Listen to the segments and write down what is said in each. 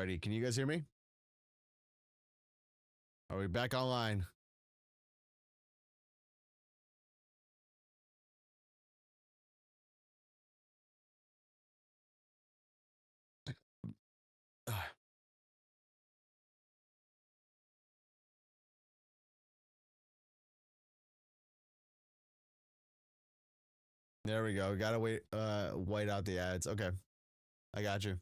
Alrighty, can you guys hear me? Are we back online? There we go. Gotta white out the ads. Okay. I got you.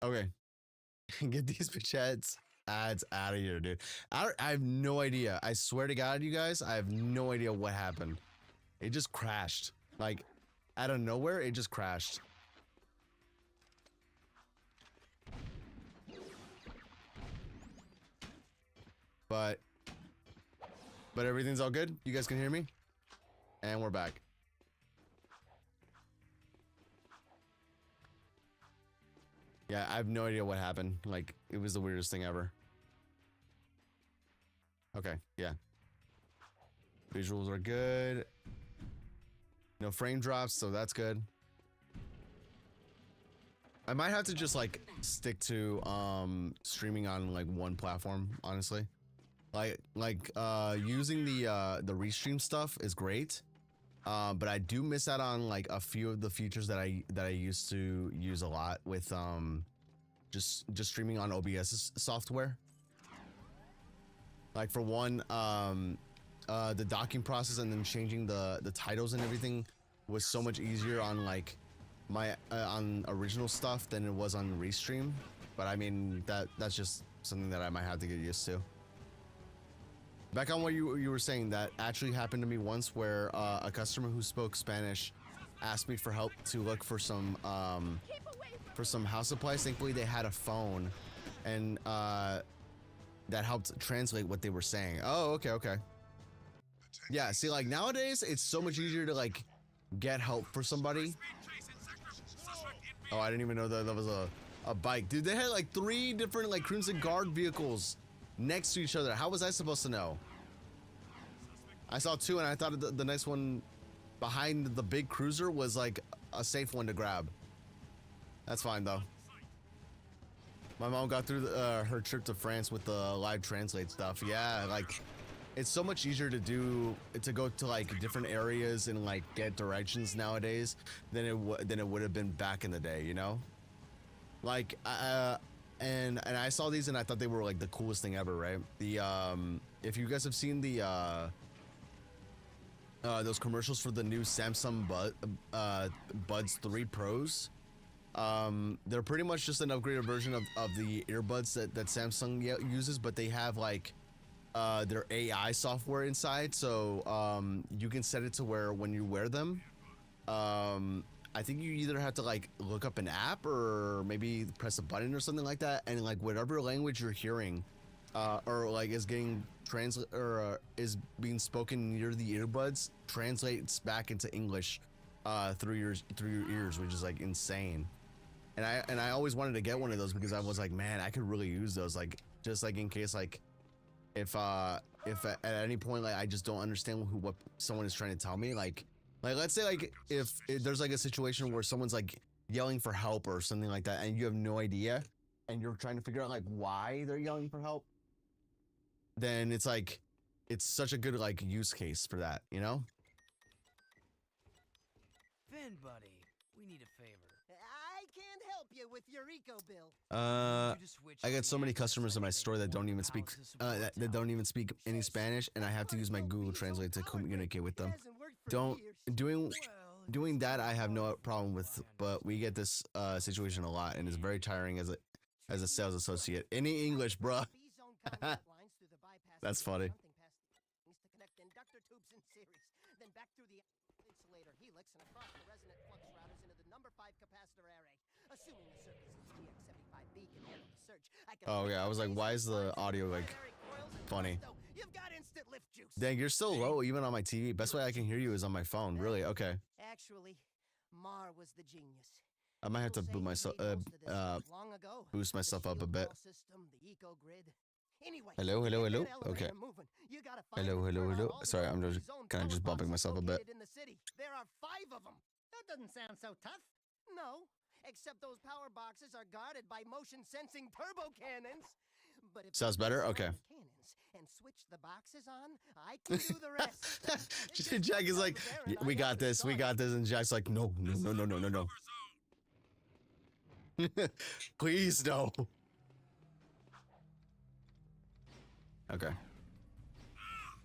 Okay. Get these bitch ads out of here, dude. I have no idea. I swear to God, you guys, I have no idea what happened. It just crashed. Like, out of nowhere, it just crashed. But everything's all good. You guys can hear me? And we're back. Yeah, I have no idea what happened. Like, it was the weirdest thing ever. Okay, yeah. Visuals are good. No frame drops, so that's good. I might have to just like stick to streaming on like one platform, honestly. Like using the restream stuff is great. But I do miss out on like a few of the features that I used to use a lot with just streaming on OBS software. Like for one, the docking process and then changing the titles and everything was so much easier on like my on original stuff than it was on restream. But I mean that's just something that I might have to get used to. Back on what you were saying, that actually happened to me once, where a customer who spoke Spanish asked me for help to look for some house supplies. Thankfully, they had a phone, and that helped translate what they were saying. Oh, okay. Yeah, see, like nowadays, it's so much easier to like get help for somebody. Oh, I didn't even know that was a bike, dude. They had like 3 different like Crimson Guard vehicles next to each other. How was I supposed to know? I saw 2 and I thought the next one behind the big cruiser was like a safe one to grab. That's fine though. My mom got through her trip to France with the live translate stuff. Yeah, like it's so much easier to go to like different areas and like get directions nowadays than it would have been back in the day, you know? Like and I saw these and I thought they were like the coolest thing ever, right? The if you guys have seen the those commercials for the new Samsung Buds 3 Pros, they're pretty much just an upgraded version of the earbuds that Samsung uses, but they have like their AI software inside, so you can set it to where when you wear them, I think you either have to like look up an app or maybe press a button or something like that, and like whatever language you're hearing or like is getting is being spoken near the earbuds translates back into English through your ears, which is like insane. And I always wanted to get one of those because I was like, man, I could really use those, like just like in case like if at any point like I just don't understand what someone is trying to tell me, like let's say like if there's like a situation where someone's like yelling for help or something like that and you have no idea and you're trying to figure out like why they're yelling for help, then it's like it's such a good like use case for that, you know? Finn, buddy, we need a favor. I can't help you with your eco bill. I got so many customers in my store that don't even speak that don't even speak any Spanish, and I have to use my Google Translate to communicate with them. Doing that I have no problem with, but we get this situation a lot, and it's very tiring as a sales associate. Any English, bruh. That's funny. Oh yeah, I was like, why is the audio like funny? Dang, you're still low even on my TV. Best way I can hear you is on my phone. Really? Okay. Actually, Mar was the genius. I might have to boost myself up a bit. The eco grid. Anyway, Hello, hello, get hello. that elevator Okay. moving. You gotta find Hello, and hello, turn on hello. all the Sorry, I'm double just zone kind of power just bumping boxes myself a bit. located in the city. There are 5 of them. That doesn't sound so tough. No, except those power boxes are guarded by motion-sensing turbo cannons. But if Sounds you better? disarm Okay. the cannons and switch the boxes on, I can do the rest. Jack is like, "Yeah, we got this, we got this," and Jack's like, no, no, no, no, no, no, no. Please no. Okay.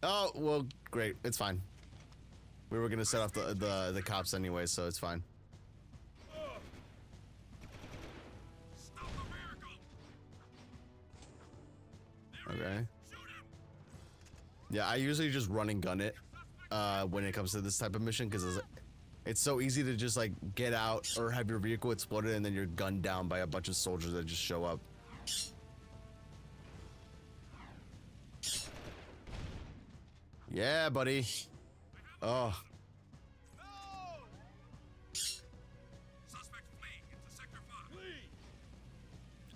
Oh well, great. It's fine. We were gonna set off the cops anyway, so it's fine. Okay. Yeah, I usually just run and gun it when it comes to this type of mission because it's so easy to just like get out or have your vehicle exploded and then you're gunned down by a bunch of soldiers that just show up. Yeah, buddy. Oh.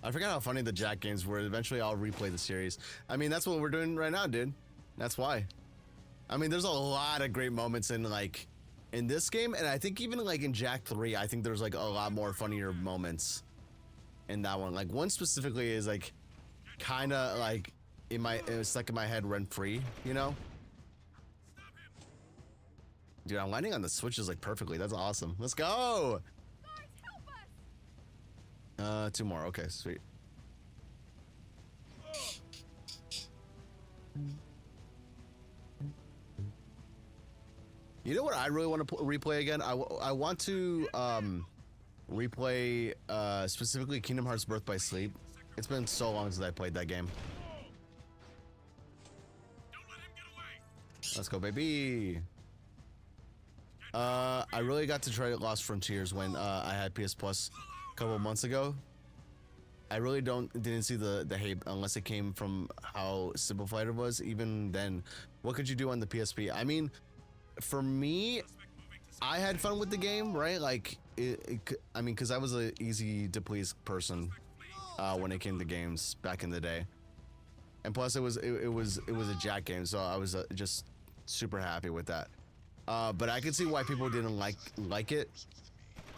I forgot how funny the Jack games were. Eventually, I'll replay the series. I mean, that's what we're doing right now, dude. That's why. I mean, there's a lot of great moments in like in this game, and I think even like in Jack 3, I think there's like a lot more funnier moments in that one. Like one specifically is like kind of like it was stuck in my head rent free, you know? Dude, I'm landing on the switches like perfectly. That's awesome. Let's go. Guards, help us! 2 more. Okay, sweet. You know what I really want to replay again? I want to replay specifically Kingdom Hearts Birth by Sleep. It's been so long since I played that game. Let's go, baby. I really got to try Lost Frontiers when I had PS Plus a couple months ago. I really didn't see the hate unless it came from how simplified it was. Even then, what could you do on the PSP? I mean, for me, I had fun with the game, right? Like, I mean, because I was an easy to please person when it came to games back in the day, and plus it was a Jack game, so I was just super happy with that. But I could see why people didn't like it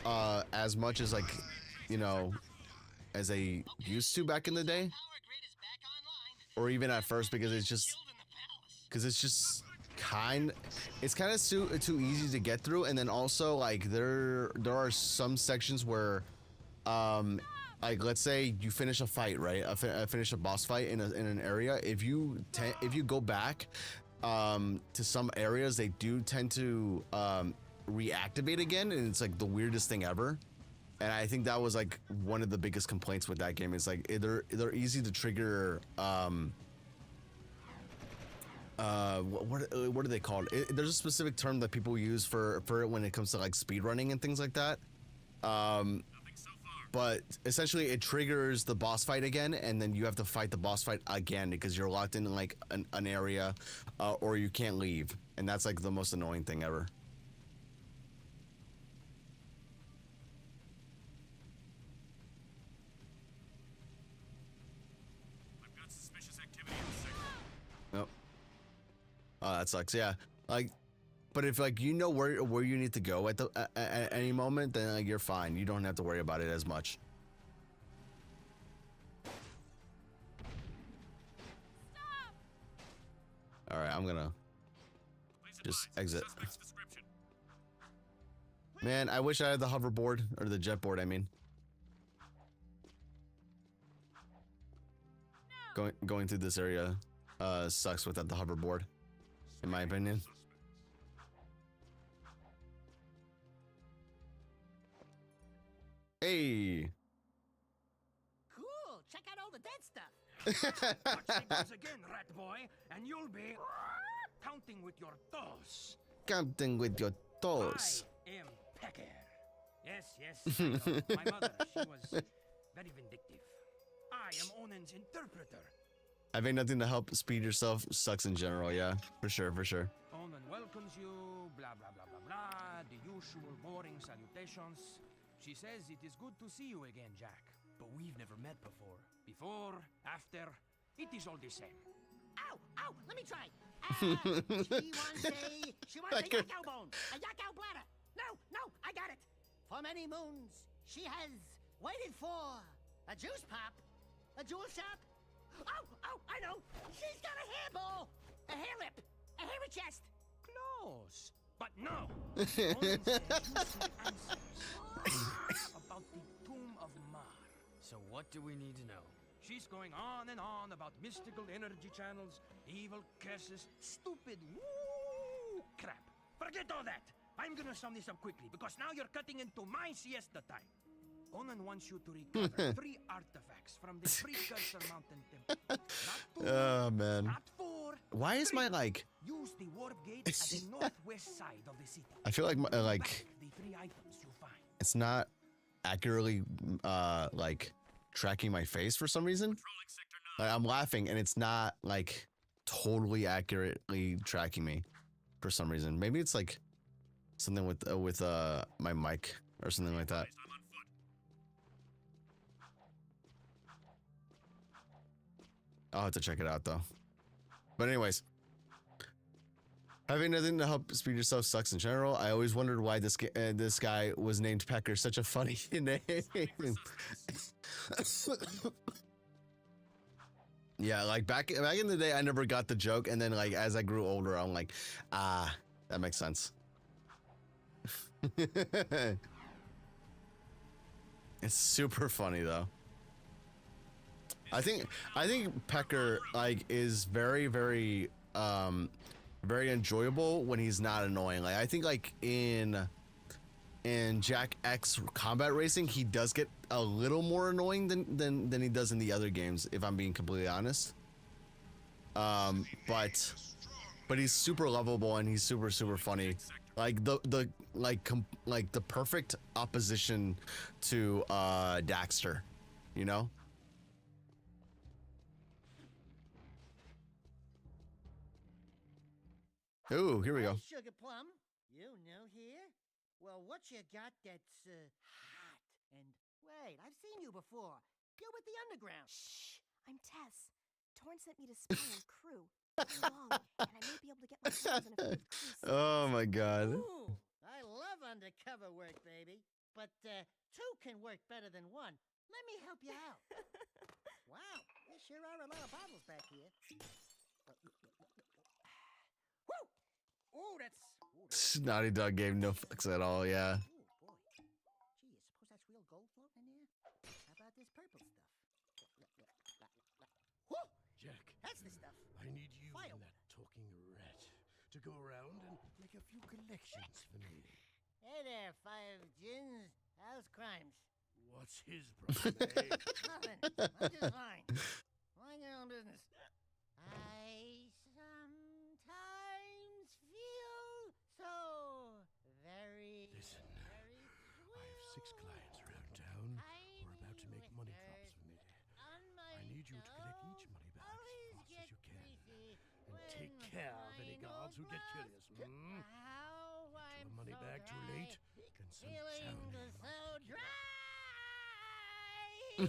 as much as like, you know, as they used to back in the day, or even at first, because it's just kind of too easy to get through. And then also like there are some sections where like let's say you finish a fight, right? Finish a boss fight in an area. If you go back to some areas, they do tend to reactivate again, and it's like the weirdest thing ever. And I think that was like one of the biggest complaints with that game. Is like they're easy to trigger. What are they called? There's a specific term that people use for it when it comes to like speed running and things like that. But essentially, it triggers the boss fight again, and then you have to fight the boss fight again because you're locked in like an area, or you can't leave, and that's like the most annoying thing ever. Oh, that sucks. Yeah, like, but if like you know where you need to go at any moment, then like you're fine. You don't have to worry about it as much. Stop! All right, I'm gonna just exit. Man, I wish I had the hoverboard or the jetboard. I mean, going through this area sucks without the hoverboard, in my opinion. Hey. Cool. Check out all the dead stuff. Watch signals again, rat boy, and you'll be counting with your toes. Counting with your toes. I am Pecker. Yes, I know. My mother, she was very vindictive. I am Onen's interpreter. Having nothing to help speed yourself sucks in general, yeah. For sure, for sure. Onen welcomes you, blah, blah, blah, blah, blah, the usual boring salutations. She says it is good to see you again, Jack. But we've never met before. Before, after, It is all the same. Ow! Ow! Let me try. She wants a yakao bone, a yakao bladder. No, no, I got it. For many moons, she has waited for a juice pop, a jewel shop. Oh, oh, I know. She's got a hairball, a hair lip, a hairy chest. Close. But no. Onan said you see answers about the tomb of Mar. So what do we need to know? She's going on and on about mystical energy channels, evil curses, stupid woo crap. Forget all that. I'm gonna sum this up quickly because now you're cutting into my siesta time. Onan wants you to recover 3 artifacts from the Precursor Mountain Temple. Not 2, Oh man. not 4. Why is 3. my like? Use the warp gate at the northwest side of the city. I feel like my like Back the 3 items you find. it's not accurately like tracking my face for some reason. Like, I'm laughing and it's not like totally accurately tracking me for some reason. Maybe it's like something with my mic or something like that. I'll have to check it out though. But anyways, having nothing to help speed yourself sucks in general. I always wondered why this guy was named Pecker. Such a funny name. Yeah, like back in the day, I never got the joke, and then like as I grew older, I'm like, ah, that makes sense. It's super funny though. I think Pecker like is very very enjoyable when he's not annoying. Like I think like in Jack X Combat Racing, he does get a little more annoying than he does in the other games, if I'm being completely honest. But he's super lovable and he's super funny. Like the perfect opposition to Daxter, you know? Ooh, here we go. Hey, Sugar Plum, you new here? Well, what you got that's hot? And wait, I've seen you before. You're with the underground. Shh, I'm Tess. Torn sent me to spy on crew. I'm long, and I may be able to get my hands on a few crew. Oh my god. Ooh, I love undercover work, baby. But 2 can work better than 1. Let me help you out. Wow, there sure are a lot of bottles back here. Woo! Ooh, that's Snotty Dog gave no fucks at all, yeah. Ooh, boy. Gee, you suppose that's real gold floating in there? How about this purple stuff? Whoa! Jack, That's the stuff. I need you Fire. and that talking rat to go around and make a few collections for me. Hey there, 5 gins. How's crimes? What's his problem, eh? Nothing. I'm just fine. Mind your own business. I sometimes feel so very, Listen, very I have 6 clients around town who are about to make money drops for me. I need you to collect each money bag as fast as you can. And take care of any guards who get curious. How Get I'm to a money so bag too dry. late, can send Feeling down so dry. in I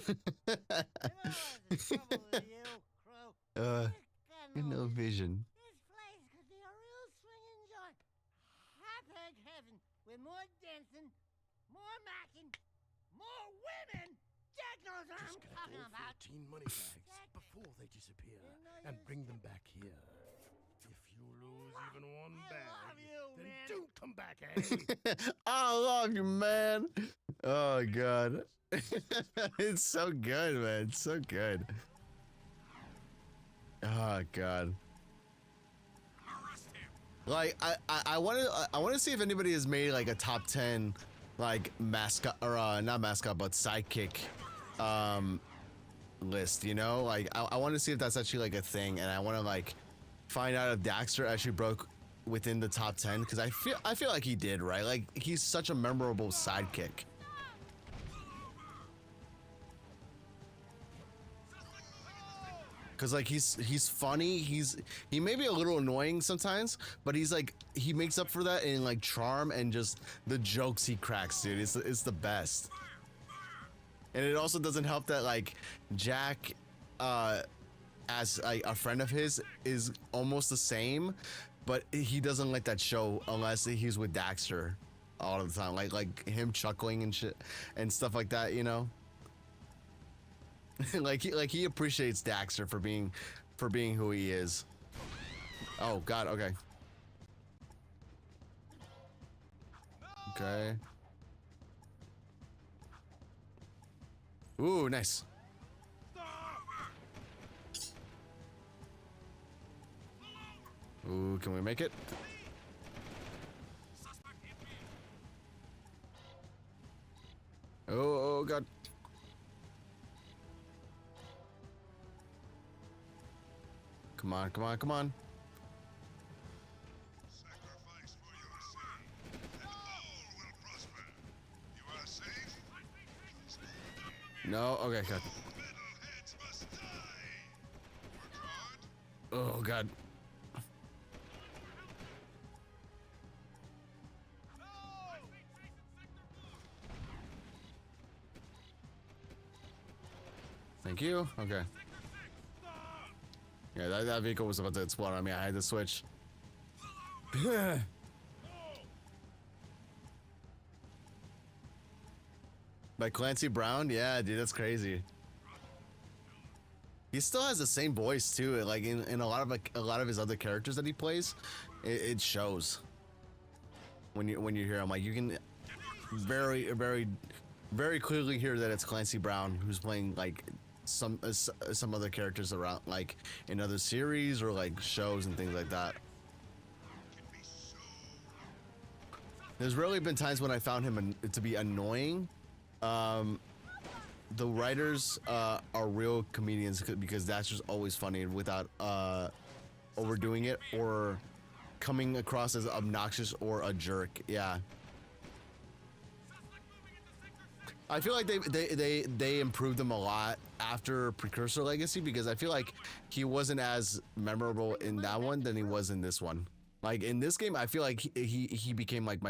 know I was in trouble with you, Crow. no No. vision. This place could be a real swinging joint. Hot-egg heaven with more dancing, more macking, more women. Jack knows what I'm Just gotta talking go about. 14 money bags before they disappear and bring them back here. If you lose even one I bag, love you, then man. don't come back, eh? I love you, man. Oh god. It's so good, man. It's so good. Oh god. Like I want to see if anybody has made like a top 10 like mascot or not mascot but sidekick list, you know? Like I want to see if that's actually like a thing, and I want to like find out if Daxter actually broke within the top 10, because I feel like he did, right? Like he's such a memorable sidekick. Cause like he's funny, he may be a little annoying sometimes, but he's like he makes up for that in like charm and just the jokes he cracks, dude. It's the best. And it also doesn't help that like Jack as a friend of his is almost the same, but he doesn't let that show unless he's with Daxter all the time, like him chuckling and shit and stuff like that, you know. like he appreciates Daxter for being who he is. Oh God, okay. Okay. Ooh, nice. Ooh, can we make it? Oh God. Come on, come on, come on. Sacrifice for your sin, and all will prosper. You are safe. No, okay, God. Metalheads must die. Work hard. Oh God. Thank you. Okay. Yeah, that vehicle was about to explode on me. I had to switch. By Clancy Brown? Yeah, dude, that's crazy. He still has the same voice too. Like in a lot of his other characters that he plays, it shows. When you hear him, like you can very clearly hear that it's Clancy Brown who's playing like some other characters around, like in other series or like shows and things like that. There's rarely been times when I found him to be annoying. The writers are real comedians because that's just always funny without overdoing it or coming across as obnoxious or a jerk. Yeah. I feel like they improved him a lot after Precursor Legacy because I feel like he wasn't as memorable in that one than he was in this one. Like in this game, I feel like he became like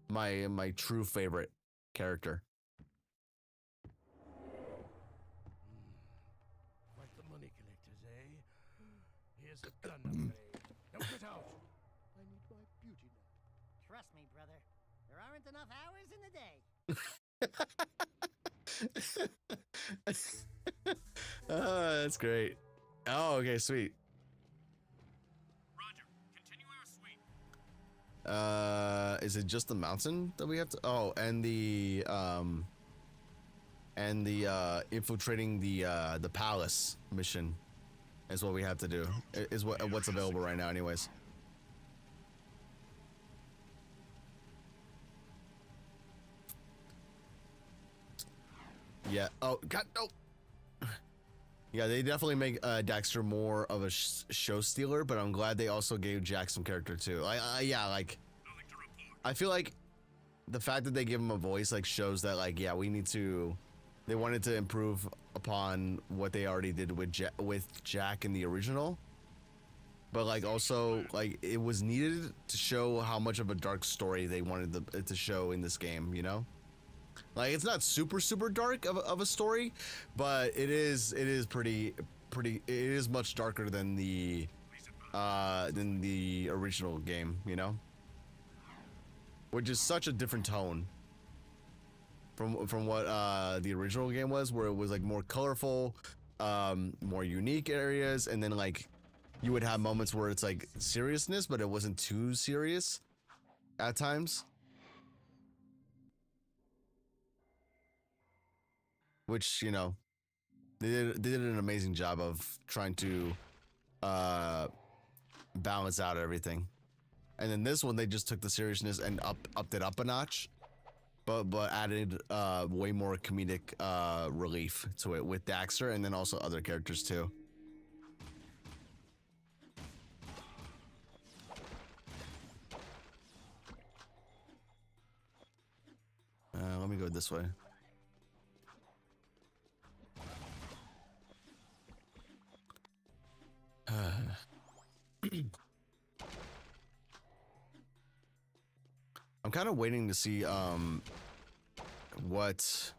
my true favorite character. Quite the money collectors, eh? Here's a gun upgrade. Now get out. I need my beauty nap. Trust me, brother. There aren't enough hours in the day. Oh, that's great. Oh, okay, sweet. Roger. Continue our sweep. Is it just the mountain that we have to? Oh, and the infiltrating the palace mission is what we have to do. Is what's available right now, anyways. Yeah. Oh God, no. Yeah, they definitely make Daxter more of a show stealer, but I'm glad they also gave Jack some character too. Yeah, like I feel like the fact that they give him a voice like shows that like yeah, they wanted to improve upon what they already did with Jack in the original, but like also like it was needed to show how much of a dark story they wanted to show in this game, you know. Like it's not super dark of a story, but it is pretty it is much darker than the original game, you know, which is such a different tone from what the original game was, where it was like more colorful, more unique areas, and then like you would have moments where it's like seriousness, but it wasn't too serious at times. Which, you know, they did an amazing job of trying to balance out everything. And then this one, they just took the seriousness and upped it up a notch, but added way more comedic relief to it with Daxter and then also other characters too. Let me go this way. I'm kind of waiting to see what's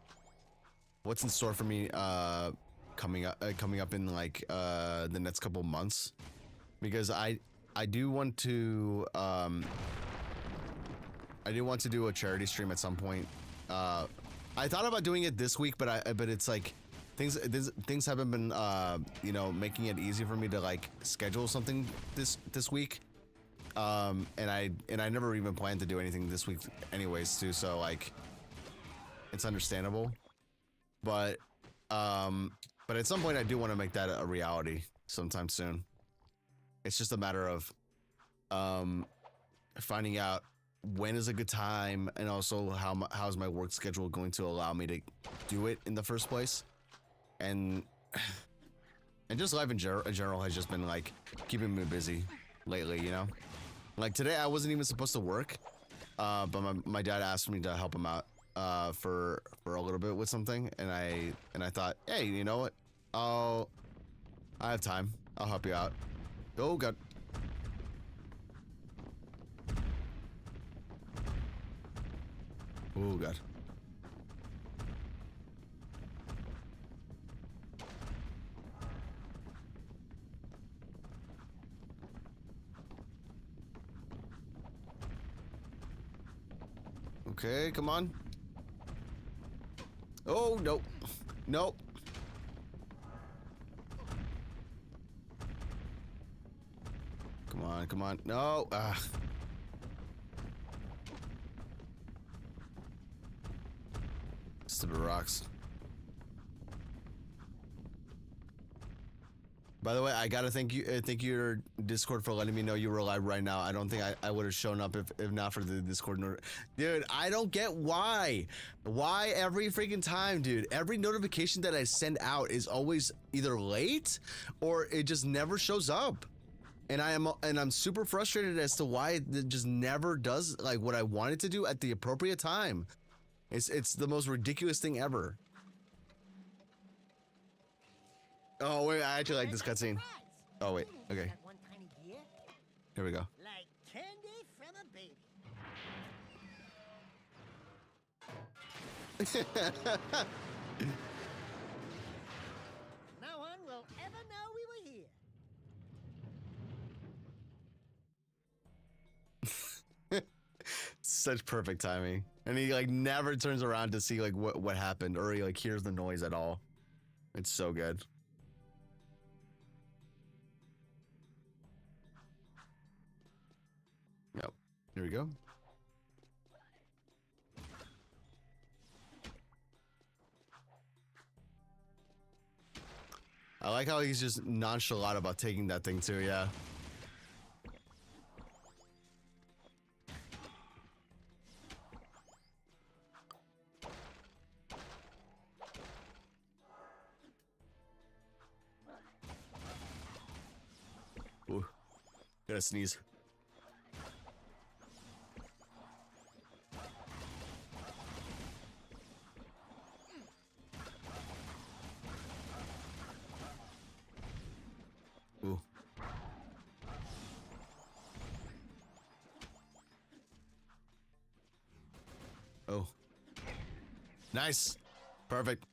in store for me coming up in like the next couple months, because I do want to do a charity stream at some point. I thought about doing it this week, but it's like things haven't been you know, making it easy for me to like schedule something this week. And I never even planned to do anything this week anyways too, so like it's understandable. But at some point I do want to make that a reality sometime soon. It's just a matter of finding out when is a good time, and also how's my work schedule going to allow me to do it in the first place. And just life in general has just been like keeping me busy lately, you know? Like today I wasn't even supposed to work, but my dad asked me to help him out for a little bit with something, and I thought, hey, you know what? I have time. I'll help you out. Oh god. Oh god. Okay, come on. Oh, no. Nope. Come on, come on. No. Stupid rocks. By the way, I gotta thank your Discord for letting me know you were live right now. I don't think I would have shown up if not for the Discord. Dude, I don't get why. Why every freaking time, dude? Every notification that I send out is always either late or it just never shows up. And I'm super frustrated as to why it just never does like what I wanted to do at the appropriate time. It's the most ridiculous thing ever. Oh wait, I actually like this cutscene. Oh wait, okay. One tiny deer, Here we go. like candy from a baby. No one will ever know we were here. Such perfect timing. And he like never turns around to see like what happened, or he like hears the noise at all. It's so good. Yep. Here we go. I like how he's just nonchalant about taking that thing too, yeah. Ooh, gotta sneeze. Ooh. Oh. Nice. Perfect.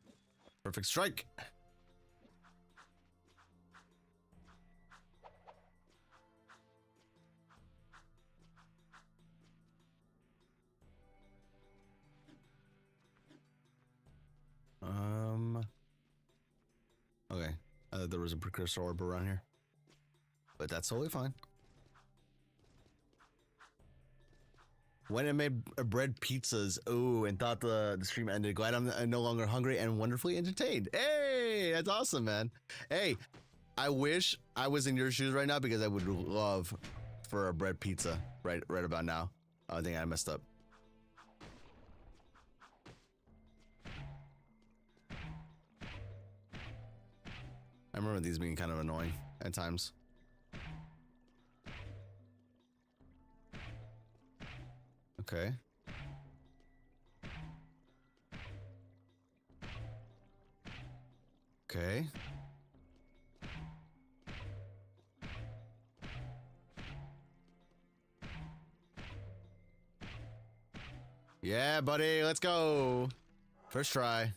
Perfect strike. Okay. I thought there was a precursor orb around here. But that's totally fine. When I made bread pizzas, ooh, and thought the stream ended. Glad I'm no longer hungry and wonderfully entertained. Hey, that's awesome, man. Hey, I wish I was in your shoes right now because I would love for a bread pizza right about now. I think I messed up. I remember these being kind of annoying at times. Okay. Okay. Yeah, buddy, let's go. First try.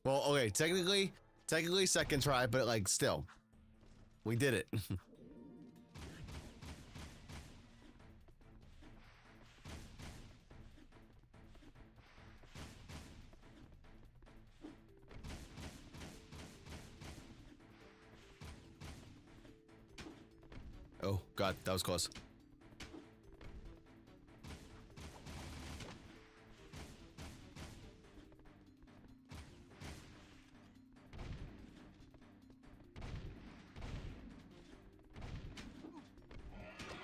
Well, okay, technically Technically second try, but like still. We did it. Oh god, that was close.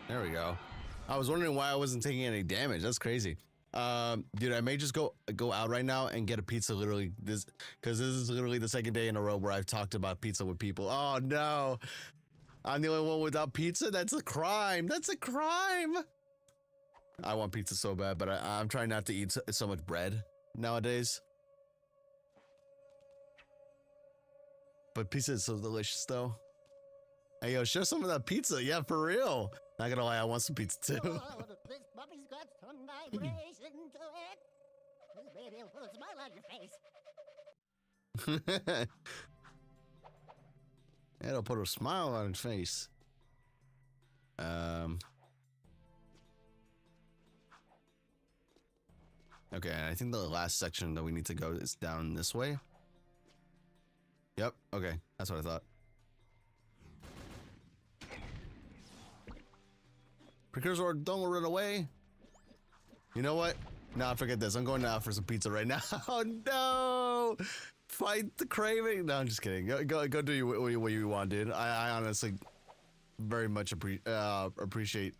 There we go. I was wondering why I wasn't taking any damage. That's crazy. Dude, I may just go out right now and get a pizza. Literally this, because this is literally the second day in a row where I've talked about pizza with people. Oh no, I'm the only one without pizza. That's a crime. That's a crime. I want pizza so bad, but I'm trying not to eat so much bread nowadays. But pizza is so delicious, though. Hey, yo, show some of that pizza. Yeah, for real. Not gonna lie, I want some pizza too. Oh, this puppy's got some vibration to it. This baby will put a smile on your face. It'll put a smile on his face. Okay, I think the last section that we need to go is down this way. Yep, okay, that's what I thought. Precursor, don't run away. You know what? Nah, forget this. I'm going out for some pizza right now. Oh no! Fight the craving. No, I'm just kidding. Go do what you want, dude. I honestly very much appreciate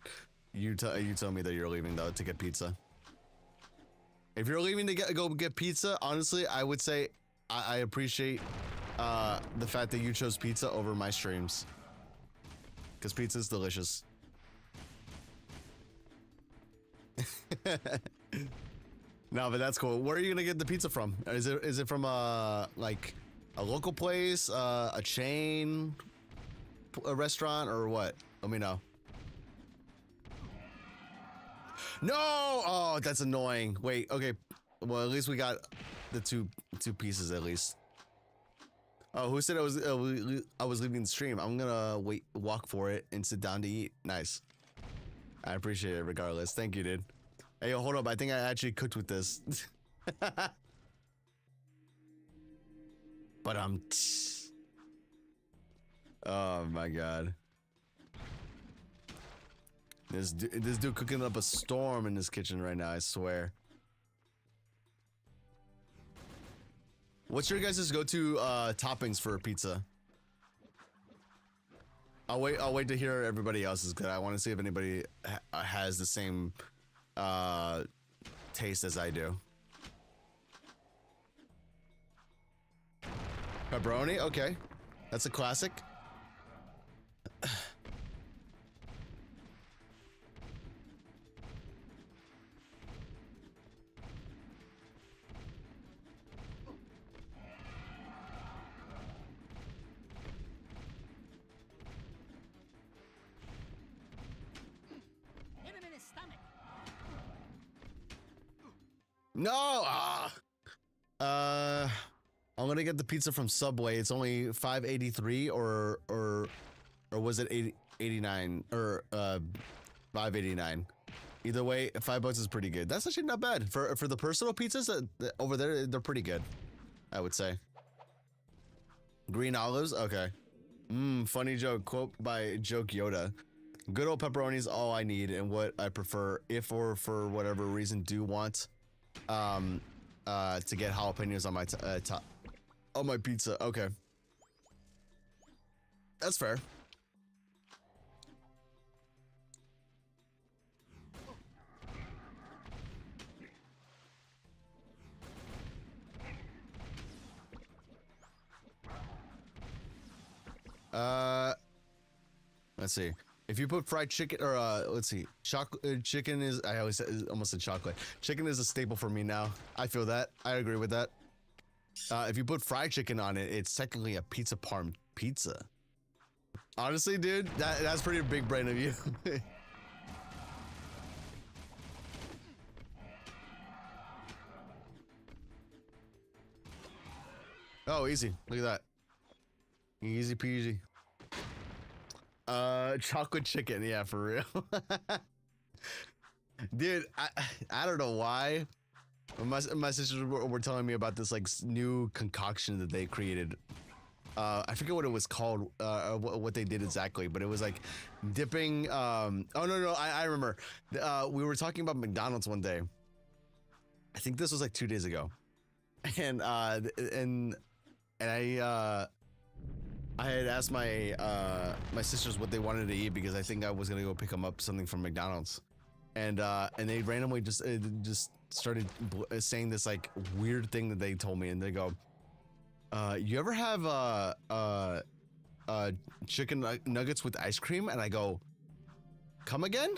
you telling me that you're leaving though to get pizza. If you're leaving to go get pizza, honestly, I would say I appreciate the fact that you chose pizza over my streams, because pizza is delicious. No, but that's cool. Where are you gonna get the pizza from? Is it from like a local place, a chain, a restaurant, or what? Let me know. No! Oh, that's annoying. Wait, okay. Well, at least we got the two pieces at least. Oh, who said I was leaving the stream? I'm gonna walk for it and sit down to eat. Nice. I appreciate it regardless. Thank you, dude. Hey, yo, hold up. I think I actually cooked with this. But oh my god. This dude cooking up a storm in this kitchen right now, I swear. What's your guys' go-to toppings for pizza? I'll wait to hear everybody else's, because I want to see if anybody has the same taste as I do. Pepperoni? Okay. That's a classic. Hit him in his stomach. No! I'm gonna get the pizza from Subway. It's only $5.83 or was it 89 or $5.89? Either way, $5 is pretty good. That's actually not bad for the personal pizzas over there. They're pretty good, I would say. Green olives, okay. Funny joke. Quote by Joke Yoda. Good old pepperoni is all I need and what I prefer. If or for whatever reason do want to get jalapenos on my top on my pizza. Okay, that's fair. Let's see. If you put fried chicken, or let's see, chocolate chicken is, I always said, almost said chocolate. Chicken is a staple for me now. I feel that. I agree with that. If you put fried chicken on it, it's technically a pizza parm pizza. Honestly, dude, that's pretty big brain of you. Oh, easy. Look at that. Easy peasy. Chocolate chicken, yeah, for real. Dude, I don't know why. My sisters were telling me about this like new concoction that they created. I forget what it was called, what they did exactly, but it was like dipping. Oh no, I remember. We were talking about McDonald's one day. I think this was like 2 days ago, and I had asked my my sisters what they wanted to eat because I think I was gonna go pick them up something from McDonald's, and they randomly just started saying this like weird thing that they told me, and they go, you ever have chicken nuggets with ice cream? And I go, come again?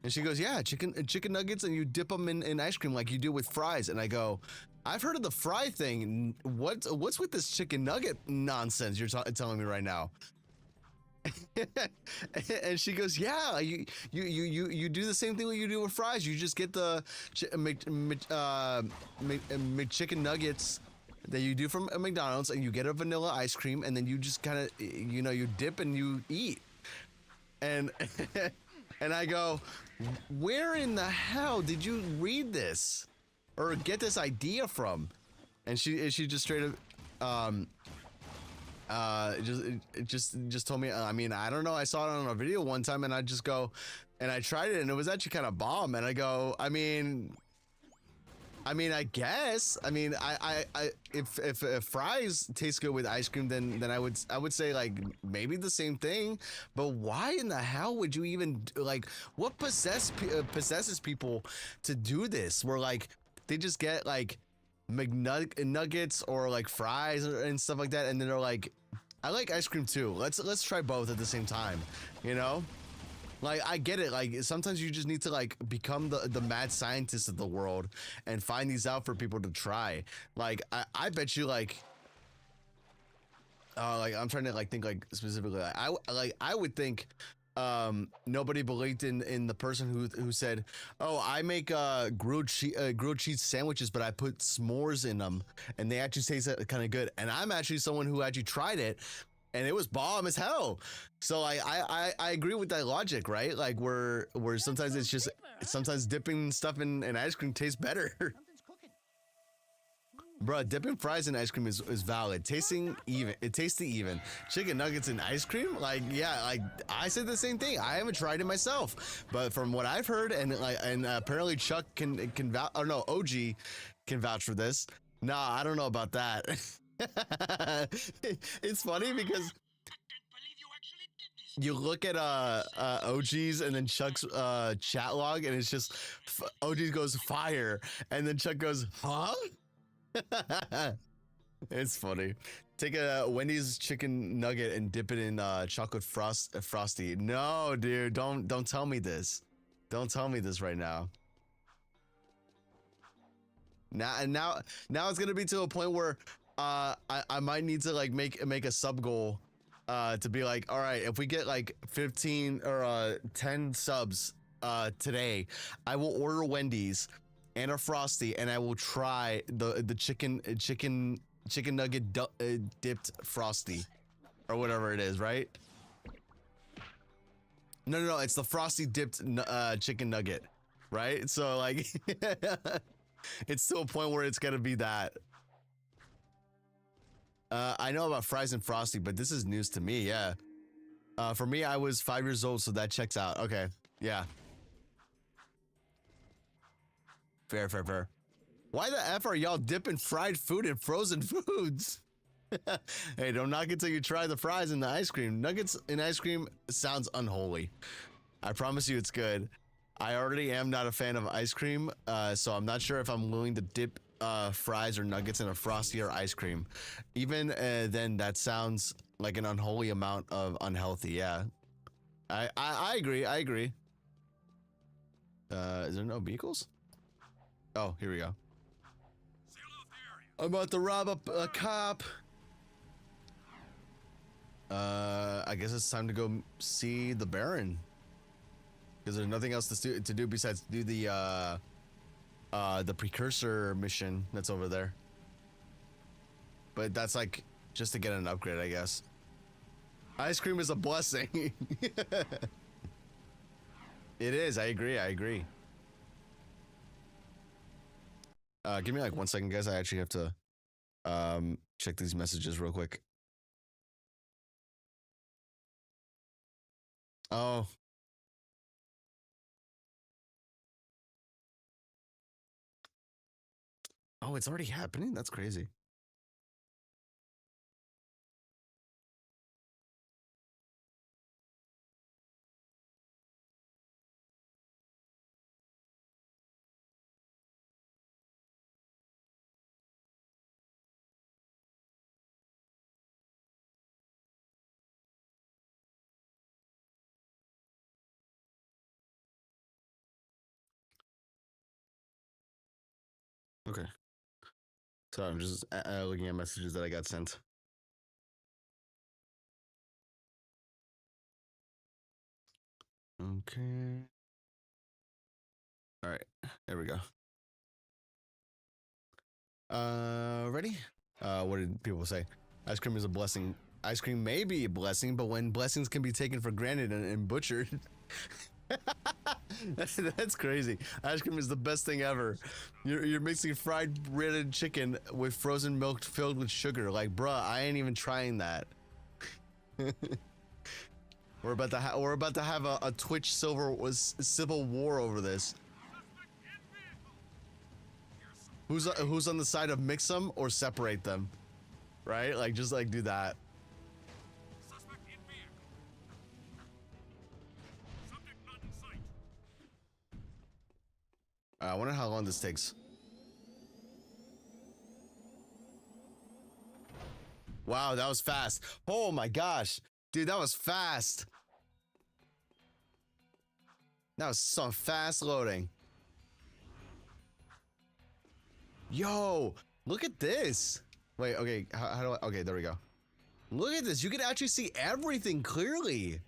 And she goes, yeah, chicken nuggets, and you dip them in ice cream like you do with fries. And I go, I've heard of the fry thing. What's with this chicken nugget nonsense you're telling me right now? And she goes, yeah, you do the same thing that you do with fries. You just get the chicken nuggets that you do from McDonald's, and you get a vanilla ice cream, and then you just kind of, you dip and you eat. And and I go, where in the hell did you read this or get this idea from? And she just straight up just told me, I mean, I don't know, I saw it on a video one time, and I just go, and I tried it, and it was actually kind of bomb. And I go, I mean, I guess. I mean, if fries taste good with ice cream, then I would say like maybe the same thing. But why in the hell would you even like? What possesses people to do this? Where like they just get like McNuggets or like fries and stuff like that, and then they're like, I like ice cream too. Let's try both at the same time. You know? Like, I get it. Like, sometimes you just need to like become the mad scientist of the world and find these out for people to try. Like, I bet you like I'm trying to like think like specifically. I would think nobody believed in the person who said, oh, I make grilled cheese sandwiches, but I put s'mores in them, and they actually taste kind of good. And I'm actually someone who actually tried it, and it was bomb as hell. So I agree with that logic, right? Like where sometimes it's just sometimes dipping stuff in ice cream tastes better. Something's cooking. Bruh, dipping fries in ice cream is valid. Tasting even, it tastes even. Chicken nuggets in ice cream, like yeah, like I said the same thing. I haven't tried it myself, but from what I've heard, and apparently Chuck can vouch. Oh no, OG can vouch for this. Nah, I don't know about that. It's funny because you look at OG's and then Chuck's chat log, and it's just OG goes fire, and then Chuck goes, huh? It's funny. Take a Wendy's chicken nugget and dip it in chocolate frosty. No, dude, don't tell me this. Don't tell me this right now. Now it's gonna be to a point where I might need to like make a sub goal to be like, all right, if we get like 15 or 10 subs today, I will order Wendy's and a frosty, and I will try the chicken nugget dipped frosty or whatever it is, right? No, it's the frosty dipped chicken nugget, right? So like it's to a point where it's gonna be that. I know about fries and frosty, but this is news to me. Yeah. For me, I was 5 years old, so that checks out. Okay. Yeah. Fair. Why the F are y'all dipping fried food in frozen foods? Hey, don't knock it till you try the fries and the ice cream. Nuggets in ice cream sounds unholy. I promise you it's good. I already am not a fan of ice cream, so I'm not sure if I'm willing to dip fries or nuggets in a frosty or ice cream. Even then, that sounds like an unholy amount of unhealthy. Yeah, I agree. Is there no vehicles? Oh, here we go. I'm about to rob a cop. I guess it's time to go see the Baron, because there's nothing else to do besides do the precursor mission that's over there. But that's like just to get an upgrade, I guess. Ice cream is a blessing. It is. I agree. Give me like 1 second, guys. I actually have to check these messages real quick. Oh. Oh, it's already happening? That's crazy. Okay. Sorry, I'm just looking at messages that I got sent. Okay. All right. There we go. Ready? What did people say? Ice cream is a blessing. Ice cream may be a blessing, but when blessings can be taken for granted and butchered. That's crazy. Ice cream is the best thing ever. You're mixing fried breaded chicken with frozen milk filled with sugar. Like, bruh, I ain't even trying that. We're about to have a Twitch civil war over this. Who's on the side of mix them or separate them, right? Like, just like do that. Suspect in vehicle. Subject not in sight. I wonder how long this takes. Wow, that was fast. Oh my gosh, dude, that was fast. That was some fast loading. Yo, look at this. Wait, okay, how do I, okay, there we go. Look at this, you can actually see everything clearly.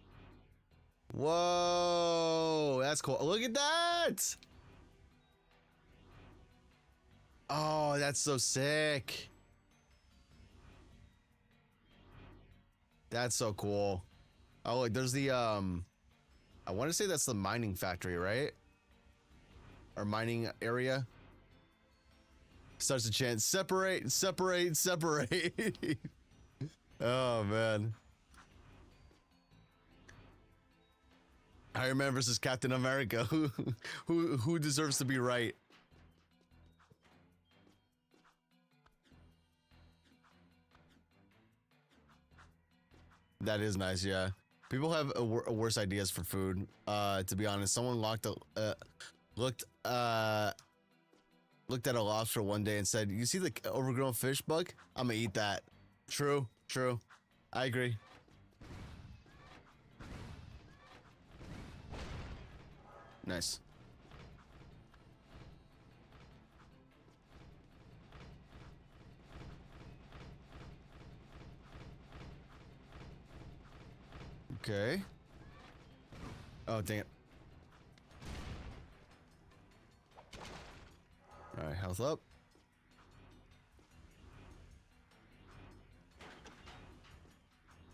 Whoa, that's cool. Look at that. Oh, that's so sick. That's so cool. Oh, look, there's the, I want to say that's the mining factory, right? Or mining area. Starts to chant, separate, separate, separate. Oh, man. Iron Man versus Captain America. Who deserves to be right? That is nice, yeah. People have worse ideas for food. To be honest, someone looked at a lobster one day and said, "You see the overgrown fish bug? I'm gonna eat that." True, true. I agree. Nice. Okay. Oh, dang it. All right, health up.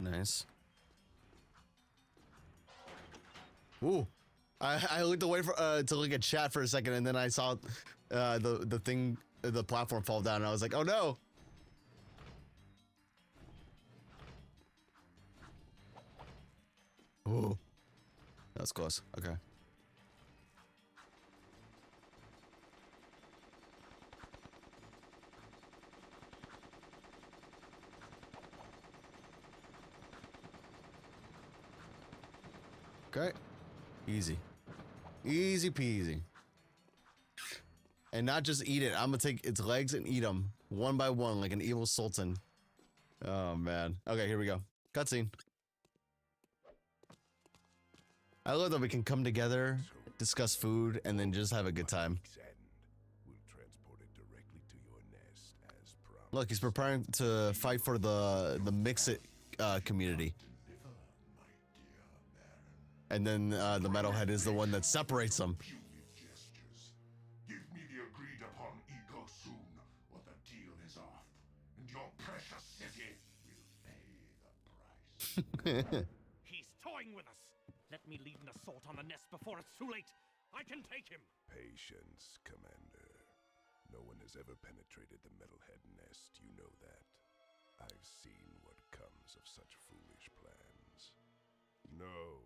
Nice. Ooh. I looked away for to look at chat for a second, and then I saw the thing, the platform fall down, and I was like, oh no. Ooh. That was close. Okay. Okay. Easy. Easy peasy. And not just eat it. I'm gonna take its legs and eat them one by one like an evil sultan. Oh, man. Okay, here we go. Cutscene. I love that we can come together, discuss food, and then just have a good time. We'll transport it directly to your nest as promised. Look, he's preparing to fight for the Mix-It community. And then the metalhead is the one that separates them. Gestures. Give me the agreed upon ego soon, or the deal is off, and your precious city He's toying with us. Let me lead an assault on the nest before it's too late. I can take him. Patience, Commander. No one has ever penetrated the metalhead nest, you know that. I've seen what comes of such foolish plans. No,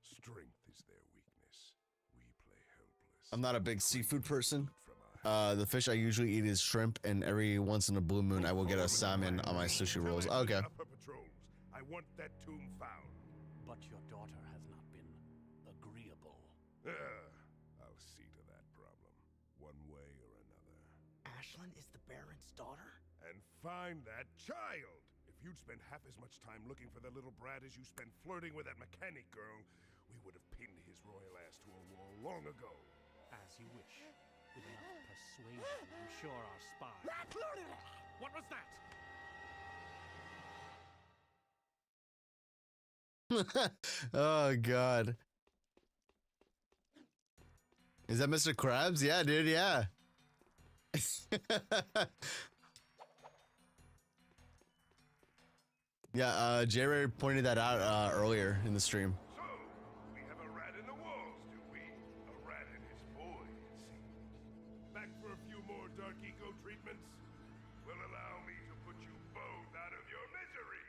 strength is their weakness. We play helpless. I'm not a big seafood person. From our The fish I usually eat is shrimp, and every once in a blue moon I will get a salmon on my sushi rolls. Okay. upper patrols. I want that tomb found. But your daughter has not been agreeable. I'll see to that problem, one way or another. Ashlyn is the Baron's daughter? And find that child! If you'd spent half as much time looking for the little brat as you spent flirting with that mechanic girl, we would have pinned his royal ass to a wall long ago. As you wish. With enough persuasion, I'm sure our spy... What was that? Oh god. Is that Mr. Krabs? Yeah, dude, yeah. Yeah, J-Ray pointed that out earlier in the stream. So, we have a rat in the walls, do we? A rat in his void, it seems. Back for a few more dark eco treatments? Will allow me to put you both out of your misery.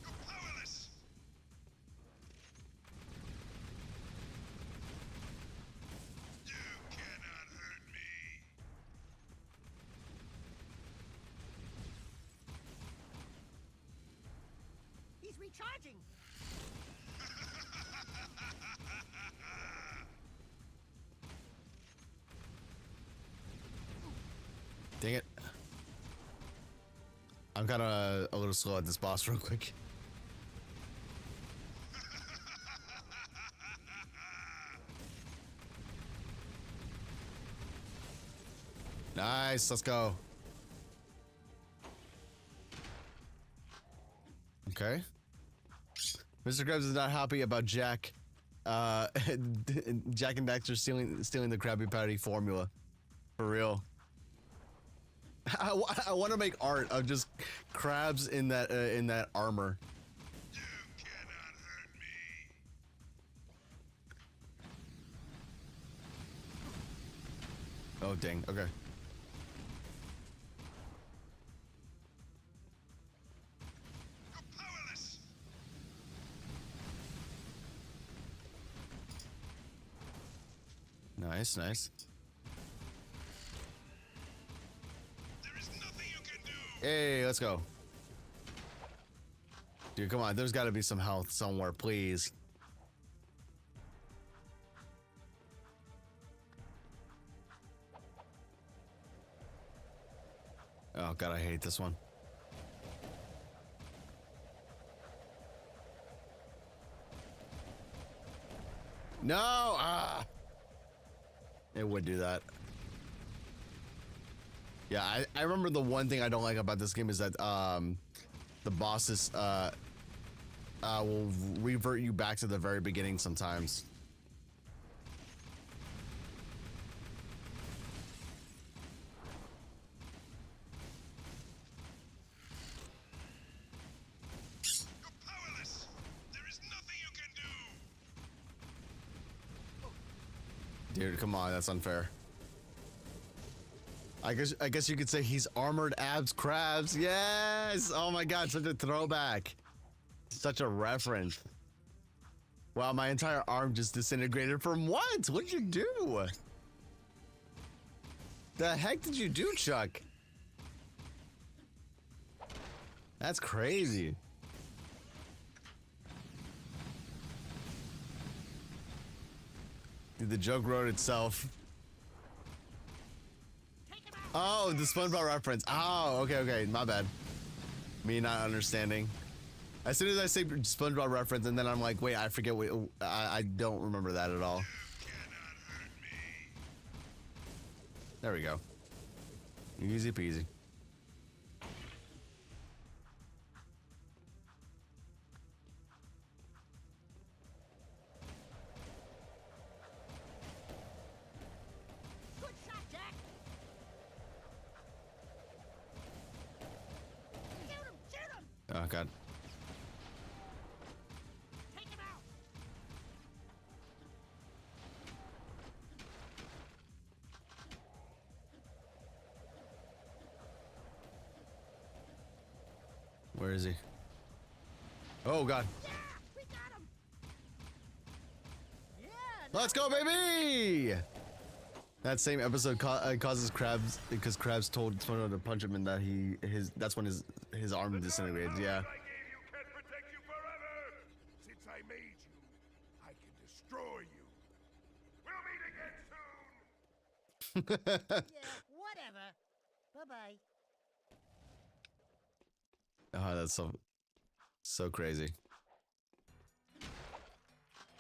You're powerless! You cannot hurt me. He's recharging. Dang it. I'm kind of a little slow at this boss real quick. Nice, let's go. Okay. Mr. Krabs is not happy about Jack. Jack and Daxter stealing the Krabby Patty formula. For real. I want to make art of just crabs in that armor. You cannot hurt me. Oh dang. Okay. You're powerless. Nice, nice. There is nothing you can do. Hey, let's go. Dude, come on. There's got to be some health somewhere, please. Oh god, I hate this one. No! Ah! It would do that. Yeah, I remember the one thing I don't like about this game is that the bosses will revert you back to the very beginning sometimes. You're powerless. There is nothing you can do. Dude, come on, that's unfair. I guess you could say he's armored abs crabs. Yes! Oh my god, such a throwback. Such a reference. Wow, my entire arm just disintegrated from what? What did you do? The heck did you do, Chuck? That's crazy. Dude, the joke wrote itself. Oh, the SpongeBob reference. Oh, okay, my bad. Me not understanding. As soon as I say SpongeBob reference, and then I'm like, wait, I forget what I don't remember that at all. You cannot hurt me. There we go. Easy peasy. Good shot, Jack. Oh god. Take him out. Where is he? Oh god. Yeah, we got him. Yeah. Let's go, baby! That same episode causes Krabs because Krabs told Tono to punch him and that that's when his arm disintegrated. Yeah. I gave you can't protect you forever. Since I made you, I can destroy you. We'll meet again soon. Yeah, whatever. Bye-bye. Oh, that's so crazy.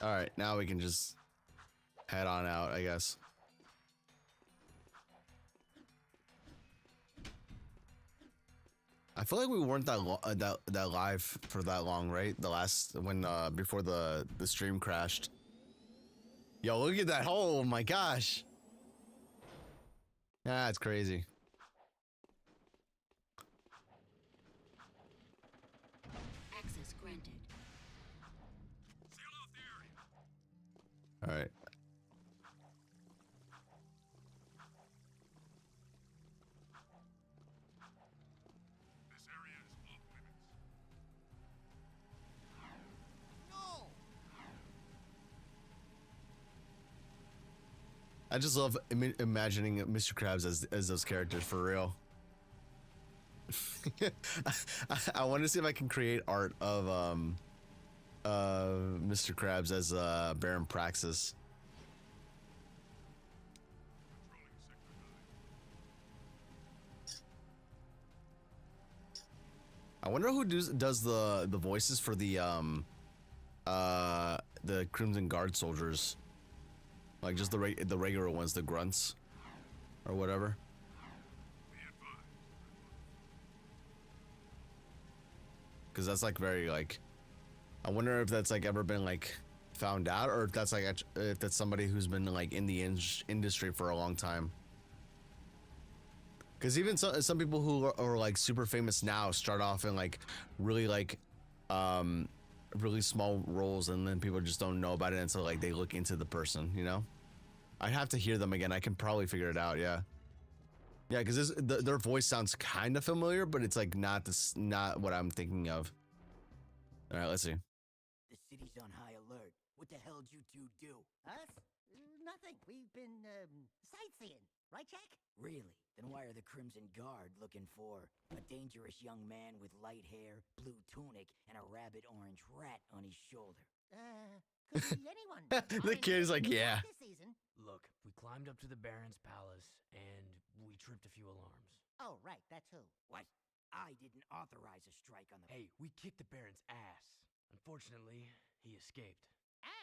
All right, now we can just head on out, I guess. I feel like we weren't that live for that long, right? The last before the stream crashed. Yo, look at that hole! Oh my gosh. That's crazy. Access granted. All right. This area is off limits. I just love imagining Mr. Krabs as those characters for real. I want to see if I can create art of Mr. Krabs as Baron Praxis. I wonder who does the voices for the Crimson Guard soldiers. Like just the regular ones, the grunts, or whatever. Because that's like very like, I wonder if that's like ever been like found out, or if that's like if that's somebody who's been like in the industry for a long time. Because even some people who are like super famous now start off in like really like really small roles, and then people just don't know about it until like they look into the person, you know. I'd have to hear them again. I can probably figure it out. Yeah, because their voice sounds kind of familiar, but it's like not what I'm thinking of. All right, let's see. The city's on high alert. What the hell did you two do? Us? Nothing. We've been sightseeing, right, Jack? Really? Then why are the Crimson Guard looking for a dangerous young man with light hair, blue tunic, and a rabbit orange rat on his shoulder? Could be anyone. The kid's like, yeah. This season. Look, we climbed up to the Baron's palace, and we tripped a few alarms. Oh, right, that too. What? I didn't authorize a strike on the... Hey, we kicked the Baron's ass. Unfortunately, he escaped.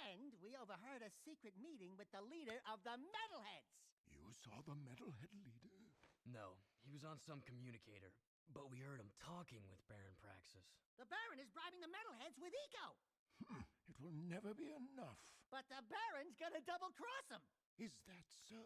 And we overheard a secret meeting with the leader of the Metalheads. You saw the metalhead leader? No, he was on some communicator, but we heard him talking with Baron Praxis. The Baron is bribing the Metalheads with eco. It will never be enough. But the Baron's gonna double-cross him. Is that so?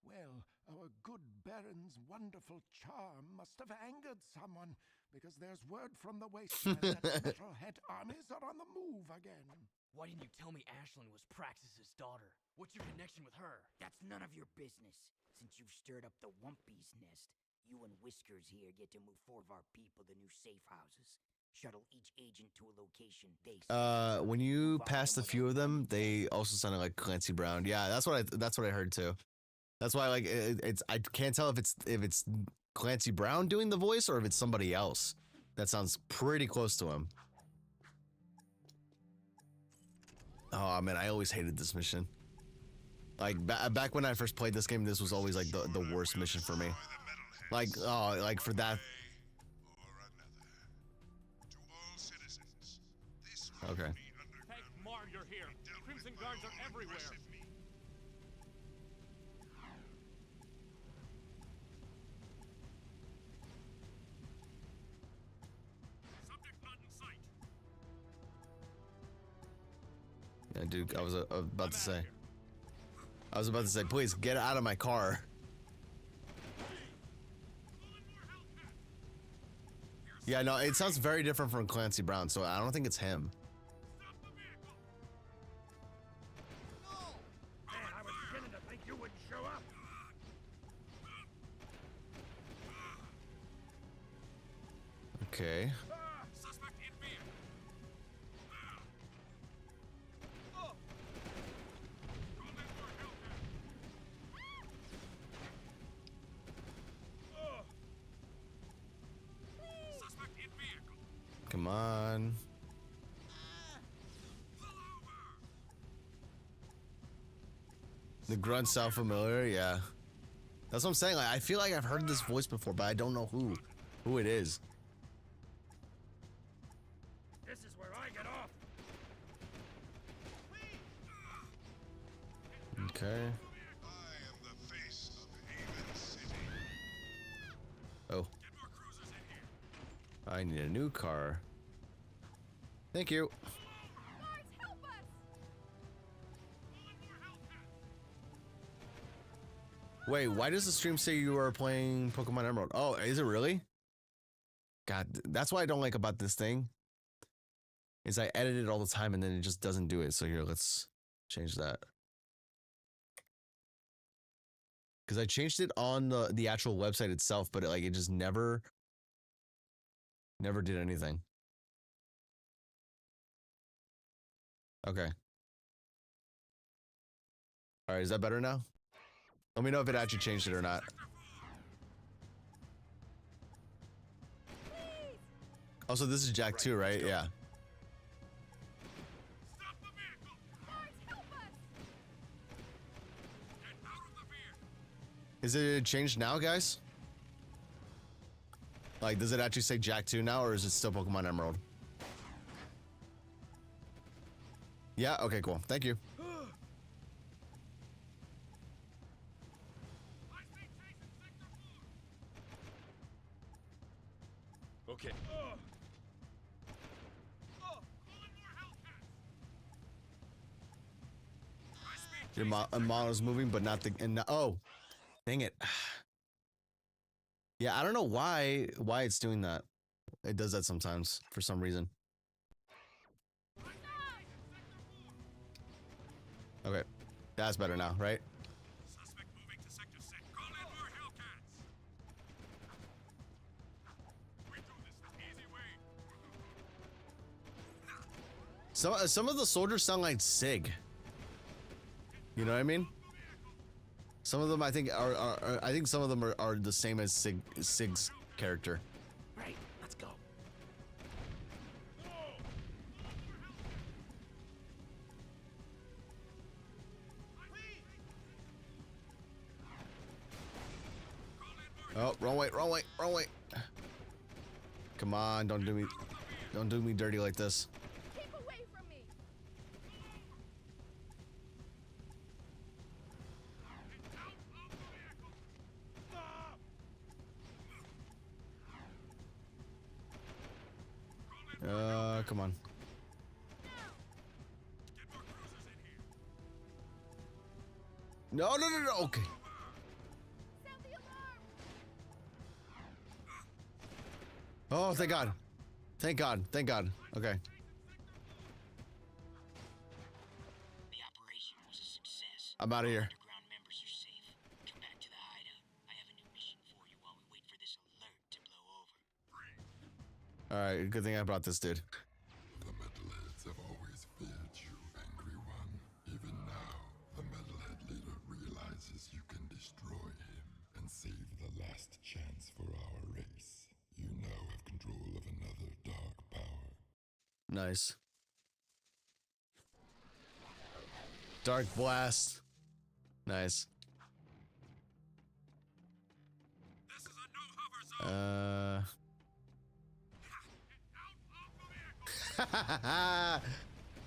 Well, our good Baron's wonderful charm must have angered someone, because there's word from the wasteland that metalhead armies are on the move again. Why didn't you tell me Ashlyn was Praxis's daughter? What's your connection with her? That's none of your business. Since you've stirred up the Wumpy's nest, you and Whiskers here get to move 4 of our people to new safe houses. Shuttle each agent to a location they... When you passed a few of them, they also sounded like Clancy Brown. Yeah, that's what I heard too. That's why like it's I can't tell if it's Clancy Brown doing the voice or if it's somebody else. That sounds pretty close to him. Oh man, I always hated this mission. Like back when I first played this game, this was always like the worst mission for me. Like for that. Okay. Hey, Mar, you're here. Crimson Guards are everywhere. Subject not in sight. Yeah, dude, I was about to say. Please get out of my car. Yeah, no, it sounds very different from Clancy Brown, so I don't think it's him. Man, I was beginning to think you wouldn't show up. Okay. Suspect in vehicle. Suspect in vehicle. Come on. The grunt sound familiar, yeah. That's what I'm saying. Like, I feel like I've heard this voice before, but I don't know who it is. This is where I get off. Okay. I am the face of Haven City. Oh, Get more cruisers in here. I need a new car. Thank you. Guards, help us! Wait, why does the stream say you are playing Pokemon Emerald? Oh, is it really? God, that's what I don't like about this thing. Is I edit it all the time and then it just doesn't do it. So here, let's change that. Because I changed it on the actual website itself, but it just never did anything. Okay. All right, is that better now? Let me know if it actually changed it or not. Also, this is Jack 2, right? Yeah. Stop the vehicle. Guards, help us! Get out of the vehicle. Is it changed now, guys? Like, does it actually say Jack 2 now, or is it still Pokemon Emerald? Yeah, okay, cool. Thank you. High-speed chase in sector 4. Okay. Call in more Hellcats. High-speed Your chase model's moving, but not the. Oh, dang it. Yeah, I don't know why it's doing that. It does that sometimes for some reason. Okay, that's better now, right? Suspect moving to sector 6. Call in more Hellcats. We do this the easy way. Some of the soldiers sound like Sig. You know what I mean? Some of them I think I think some of them are the same as Sig's character. Right, let's go. Oh, wrong way, wrong way, wrong way. Come on, don't do me dirty like this. Keep away from me! Come on. Get more cruisers in here. No, no, no, no. Okay. Sound the alarm! Oh, thank God. Thank God. Thank God. Okay. The operation was a success. I'm out of here. Underground members are safe. Come back to the hideout. I have a new mission for you while we wait for this alert to blow over. All right. Good thing I brought this dude. The Metalheads have always feared you, Angry One. Even now, the Metalhead leader realizes you can destroy him and save the last chance for our race. You now have control of another dark power. Nice. Dark Blast. Nice. This is a no-hover zone.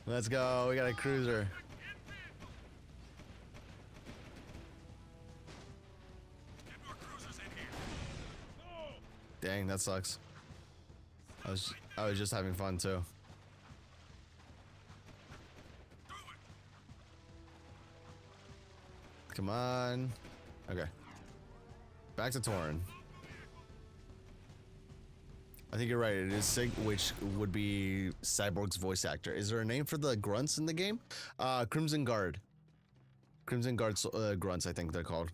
Let's go. We got a cruiser. Get more cruisers in here. Dang, that sucks. I was just having fun too. Come on. Okay. Back to Torrin. I think you're right. It is Sig, which would be Cyborg's voice actor. Is there a name for the grunts in the game? Crimson Guard. Crimson Guard grunts, I think they're called.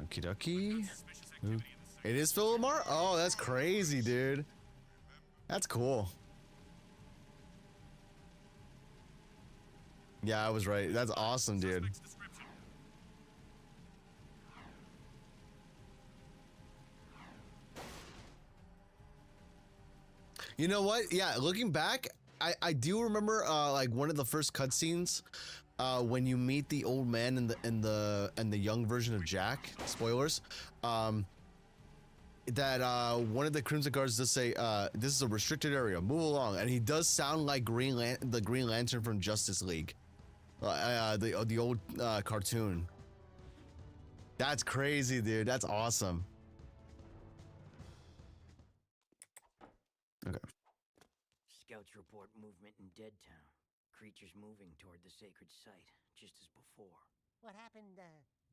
Okie dokie. It is Phil Lamar? Oh, that's crazy, dude. That's cool. Yeah, I was right. That's awesome, dude. You know what? Yeah, looking back, I do remember like one of the first cutscenes when you meet the old man and the young version of Jack. Spoilers. That one of the Crimson Guards does say, "This is a restricted area. Move along." And he does sound like the Green Lantern from Justice League, the old cartoon. That's crazy, dude. That's awesome. Okay. Scouts report movement in Dead Town. Creatures moving toward the sacred site, just as before. What happened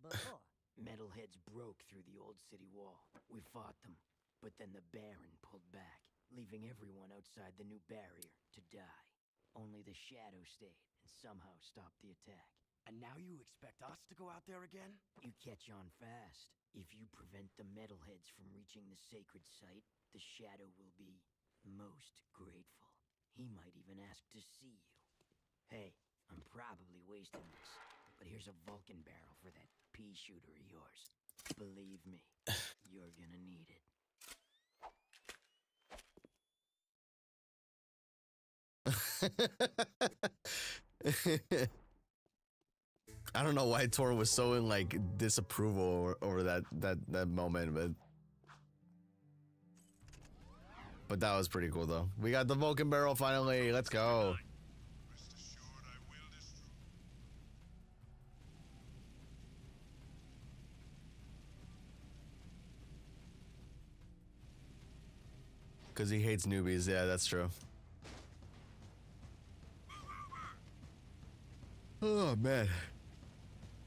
before? Metalheads broke through the old city wall. We fought them, but then the Baron pulled back, leaving everyone outside the new barrier to die. Only the Shadow stayed and somehow stopped the attack. And now you expect us to go out there again? You catch on fast. If you prevent the Metalheads from reaching the sacred site, the Shadow will be most grateful. He might even ask to see you. Hey, I'm probably wasting this, but here's a Vulcan barrel for that pea shooter of yours. Believe me, you're gonna need it. I don't know why Tor was so in like disapproval over that moment, but that was pretty cool though. We got the Vulcan barrel finally. Let's go. Because he hates newbies. Yeah, that's true. Oh man.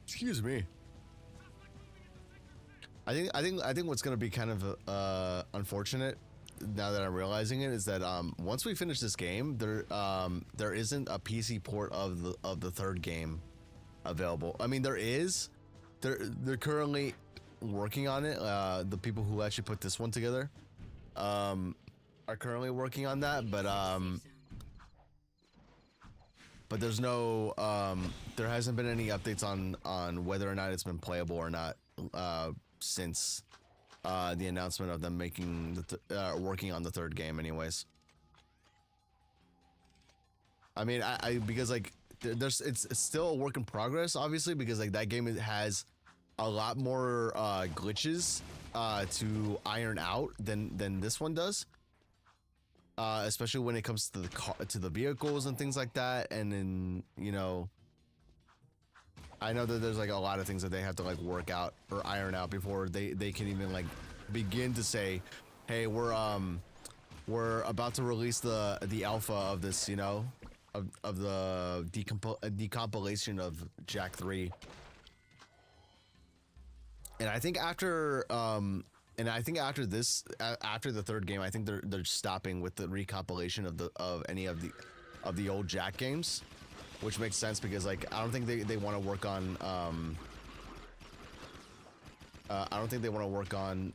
Excuse me. I think what's gonna be kind of unfortunate now that I'm realizing it is that once we finish this game, there isn't a PC port of the third game available. I mean, there is. They're currently working on it. The people who actually put this one together are currently working on that, but there's no there hasn't been any updates on whether or not it's been playable or not since the announcement of them making working on the third game anyways. I mean, I because like it's still a work in progress, obviously, because like that game has a lot more glitches to iron out than this one does. Especially when it comes to the vehicles and things like that, and then I know that there's like a lot of things that they have to like work out or iron out before they can even like begin to say, hey, we're about to release the alpha of this, of the decompilation of Jack 3. And I think after this, after the third game, I think they're stopping with the recompilation of any of the old Jack games, which makes sense because like I don't think they want to work on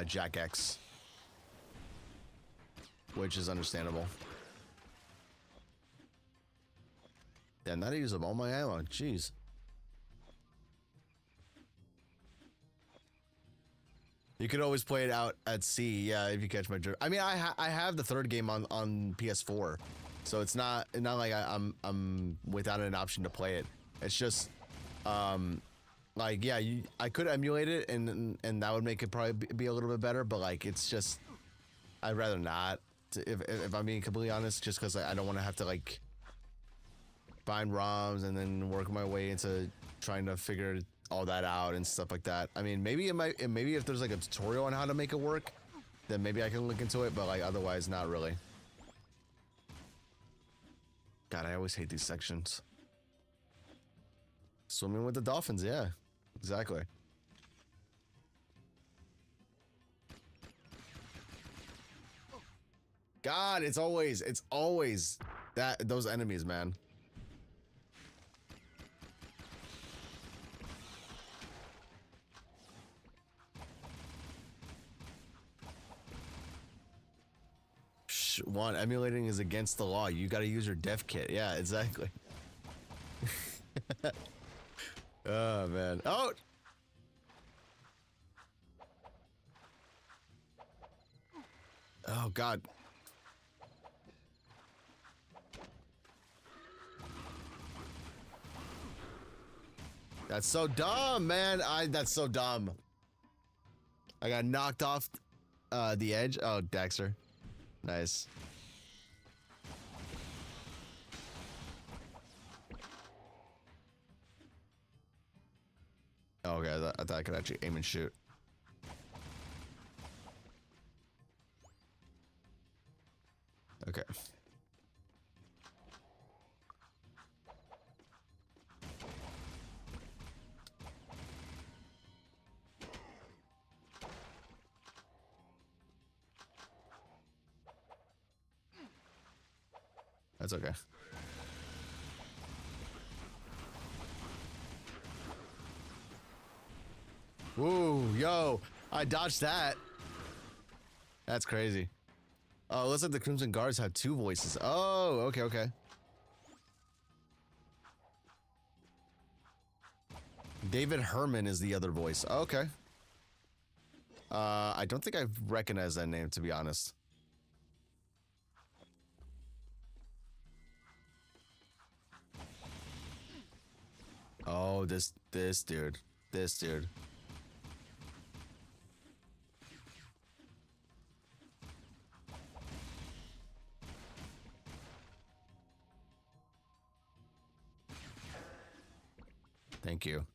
Jack X, which is understandable. Damn, that used up all my ammo. Jeez. You could always play it out at sea, yeah, if you catch my drift. I mean, I have the third game on PS4, so it's not like I'm without an option to play it. It's just, like, yeah, I could emulate it, and that would make it probably be a little bit better, but like, it's just, I'd rather not, if I'm being completely honest, just because I don't want to have to like find ROMs and then work my way into trying to figure all that out and stuff like that. I mean, maybe maybe if there's like a tutorial on how to make it work, then maybe I can look into it, but like otherwise not really. God, I always hate these sections. Swimming with the dolphins, yeah. Exactly. God, it's always those enemies, man. One, emulating is against the law. You got to use your dev kit. Yeah, exactly. Oh man. Oh. Oh God. That's so dumb, man. That's so dumb. I got knocked off the edge. Oh, Daxter. Nice. Oh, okay, I thought I could actually aim and shoot. Okay. That's okay. Woo, yo, I dodged that. That's crazy. Oh, it looks like the Crimson Guards have two voices. Oh, okay, okay. David Herman is the other voice. Okay. I don't think I recognize that name, to be honest. Oh, this dude. This dude. Thank you.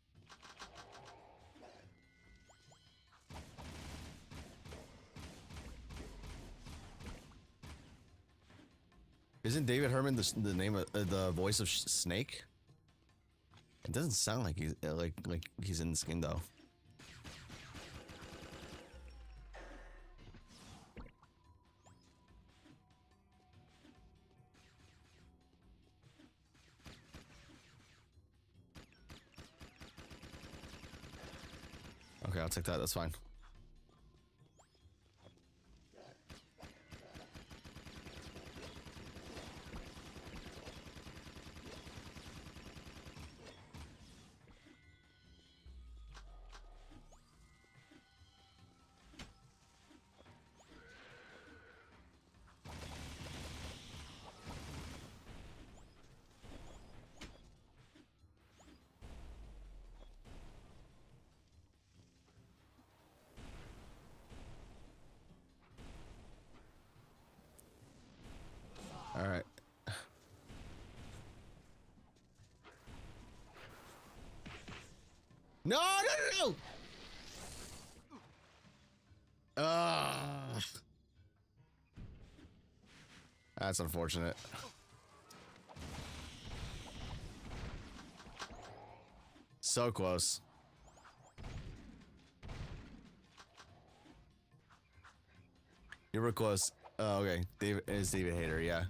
Isn't David Herman the name of the voice of Snake? It doesn't sound like he's like he's in the skin though. Okay, I'll take that. That's fine. All right. No, no, no, no! That's unfortunate. So close. You were close. Oh, okay. David Hayter, yeah.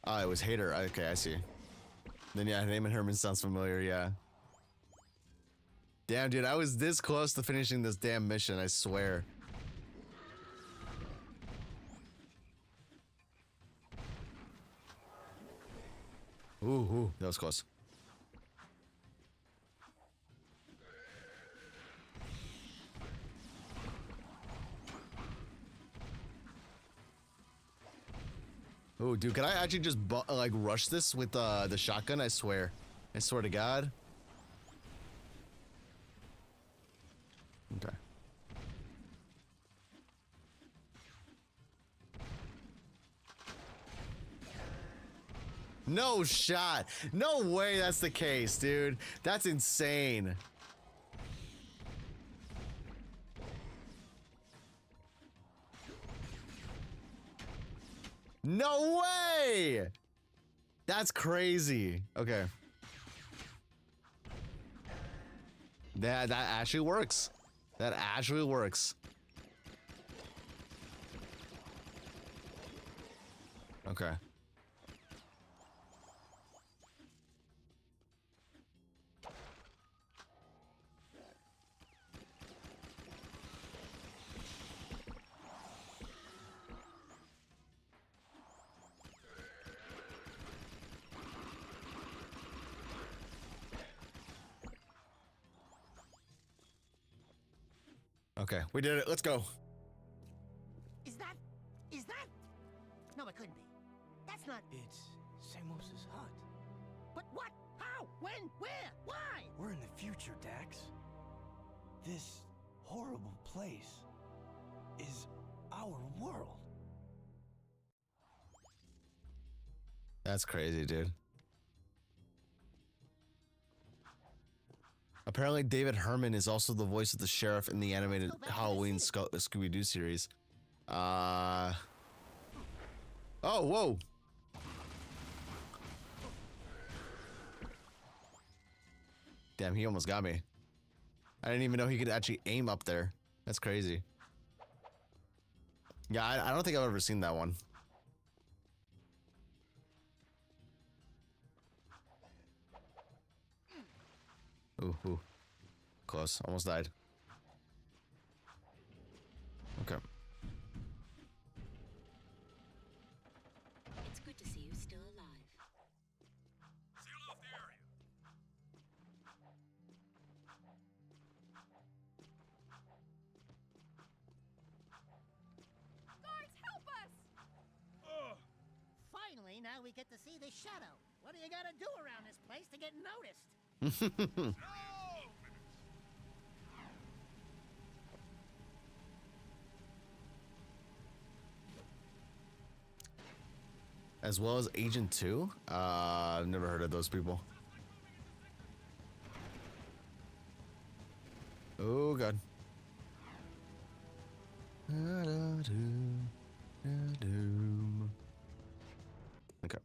Oh, it was Hayter. Okay, I see. Then yeah, Naaman Herman sounds familiar, yeah. Damn, dude, I was this close to finishing this damn mission, I swear. Ooh, that was close. Oh, dude, can I actually just like rush this with the shotgun? I swear to God. Okay. No shot. No way that's the case, dude. That's insane. No way! That's crazy. Okay. That actually works. That actually works. Okay. Okay, we did it. Let's go. Is that... No, it couldn't be. That's not... It's Samos's hut. But what? How? When? Where? Why? We're in the future, Dax. This horrible place is our world. That's crazy, dude. Apparently, David Herman is also the voice of the sheriff in the animated Halloween Scooby-Doo series. Oh, whoa. Damn, he almost got me. I didn't even know he could actually aim up there. That's crazy. Yeah, I don't think I've ever seen that one. Ooh. Close. Almost died. Okay. It's good to see you still alive. Seal off the area. Guards, help us! Finally, now we get to see the shadow. What do you gotta do around this place to get noticed? As well as Agent 2? I've never heard of those people. Oh, God. Okay.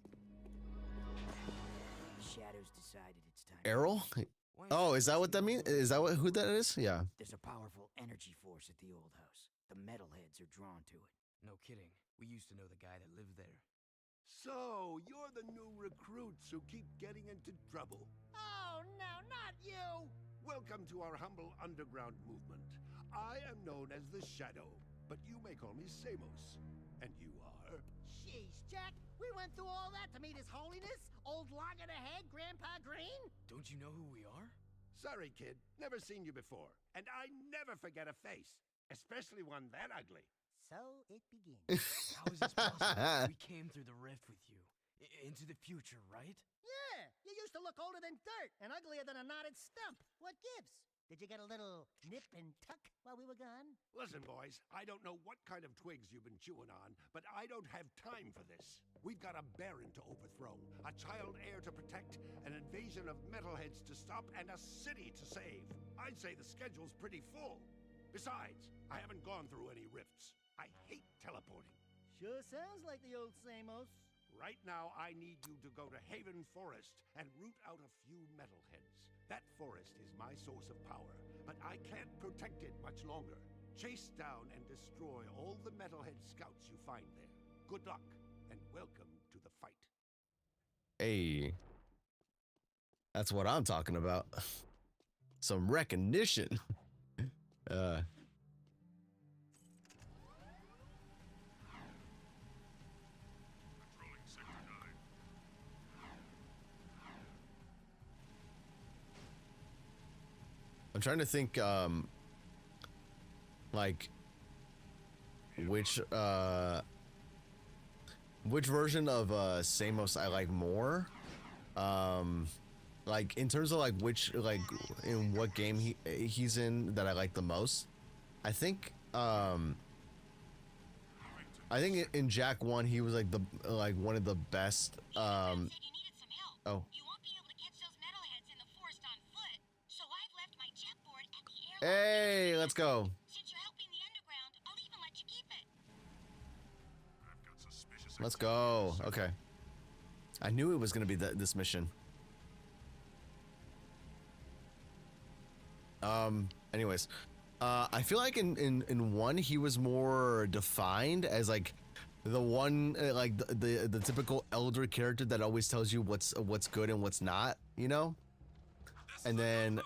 The shadows decided it's time. Errol? Oh, is that what that means? Is that who that is? Yeah. There's a powerful energy force at the old house. The metalheads are drawn to it. No kidding. We used to know the guy that lived there. So, you're the new recruits who keep getting into trouble. Oh, no, not you! Welcome to our humble underground movement. I am known as the Shadow, but you may call me Samos. And you are? Jeez, Jack, we went through all that to meet His Holiness, old loggerhead Grandpa Green? Don't you know who we are? Sorry, kid. Never seen you before. And I never forget a face. Especially one that ugly. So it begins. How is this possible? We came through the rift with you. Into the future, right? Yeah, you used to look older than dirt and uglier than a knotted stump. What gives? Did you get a little nip and tuck while we were gone? Listen, boys, I don't know what kind of twigs you've been chewing on, but I don't have time for this. We've got a baron to overthrow, a child heir to protect, an invasion of metalheads to stop, and a city to save. I'd say the schedule's pretty full. Besides, I haven't gone through any rifts. I hate teleporting. Sure sounds like the old Samos. Right now, I need you to go to Haven Forest and root out a few metalheads. That forest is my source of power, but I can't protect it much longer. Chase down and destroy all the metalhead scouts you find there. Good luck, and welcome to the fight. Hey. That's what I'm talking about. Some recognition. I'm trying to think, like, which version of Samos I like more. Like in terms of like which, like in what game he's in that I like the most. I think in Jack 1 he was like one of the best. Oh. You won't be able to catch those metalheads in the forest on foot, so I've left my jetboard at the airlock. Hey, let's go. Since you're helping the underground, I'll even let you keep it. I've got suspicious Let's go. Okay. I knew it was gonna be this mission. Anyways, I feel like in one he was more defined as like the one like the typical elder character that always tells you what's good and what's not, you know. And then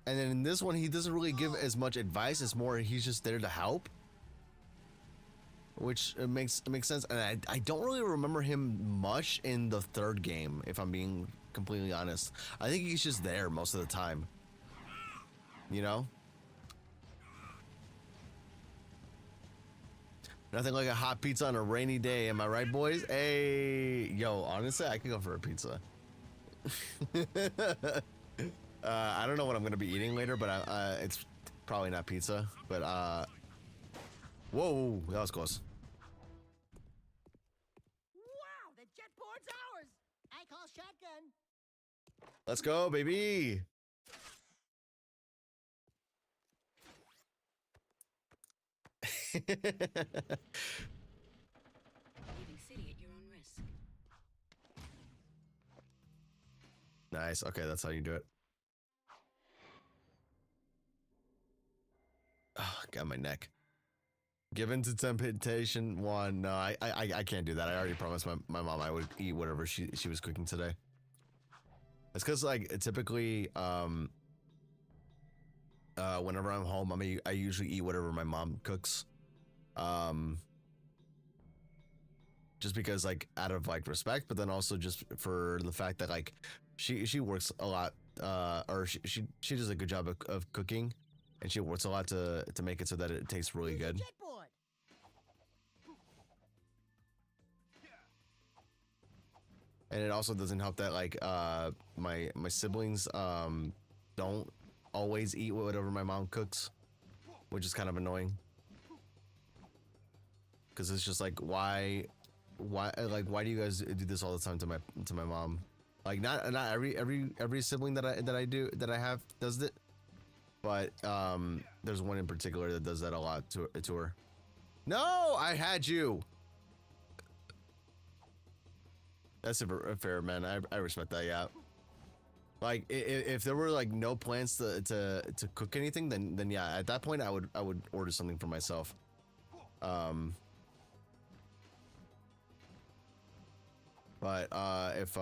in this one he doesn't really give as much advice. It's more he's just there to help, which makes sense. And I don't really remember him much in the third game, if I'm being completely honest. I think he's just there most of the time, you know. Nothing like a hot pizza on a rainy day, am I right, boys? Hey, yo, honestly, I could go for a pizza. I don't know what I'm gonna be eating later, but it's probably not pizza. But whoa, that was close. Wow, the jet board's ours. I call shotgun. Let's go, baby. Leaving city at your own risk. Nice. Okay, that's how you do it. Oh, got my neck. Given to temptation one. No, I can't do that. I already promised my mom I would eat whatever she was cooking today. It's because like typically whenever I'm home, I usually eat whatever my mom cooks. Just because like out of like respect, but then also just for the fact that like she works a lot, or she does a good job of cooking, and she works a lot to make it so that it tastes really good. Jet board. And it also doesn't help that like my siblings don't always eat whatever my mom cooks, which is kind of annoying. Because it's just like why do you guys do this all the time to my mom? Like not every sibling that I have does it, but there's one in particular that does that a lot to her. No, I had you. That's fair, man. I respect that. Yeah. Like if there were like no plans to cook anything, then yeah, at that point I would order something for myself. But if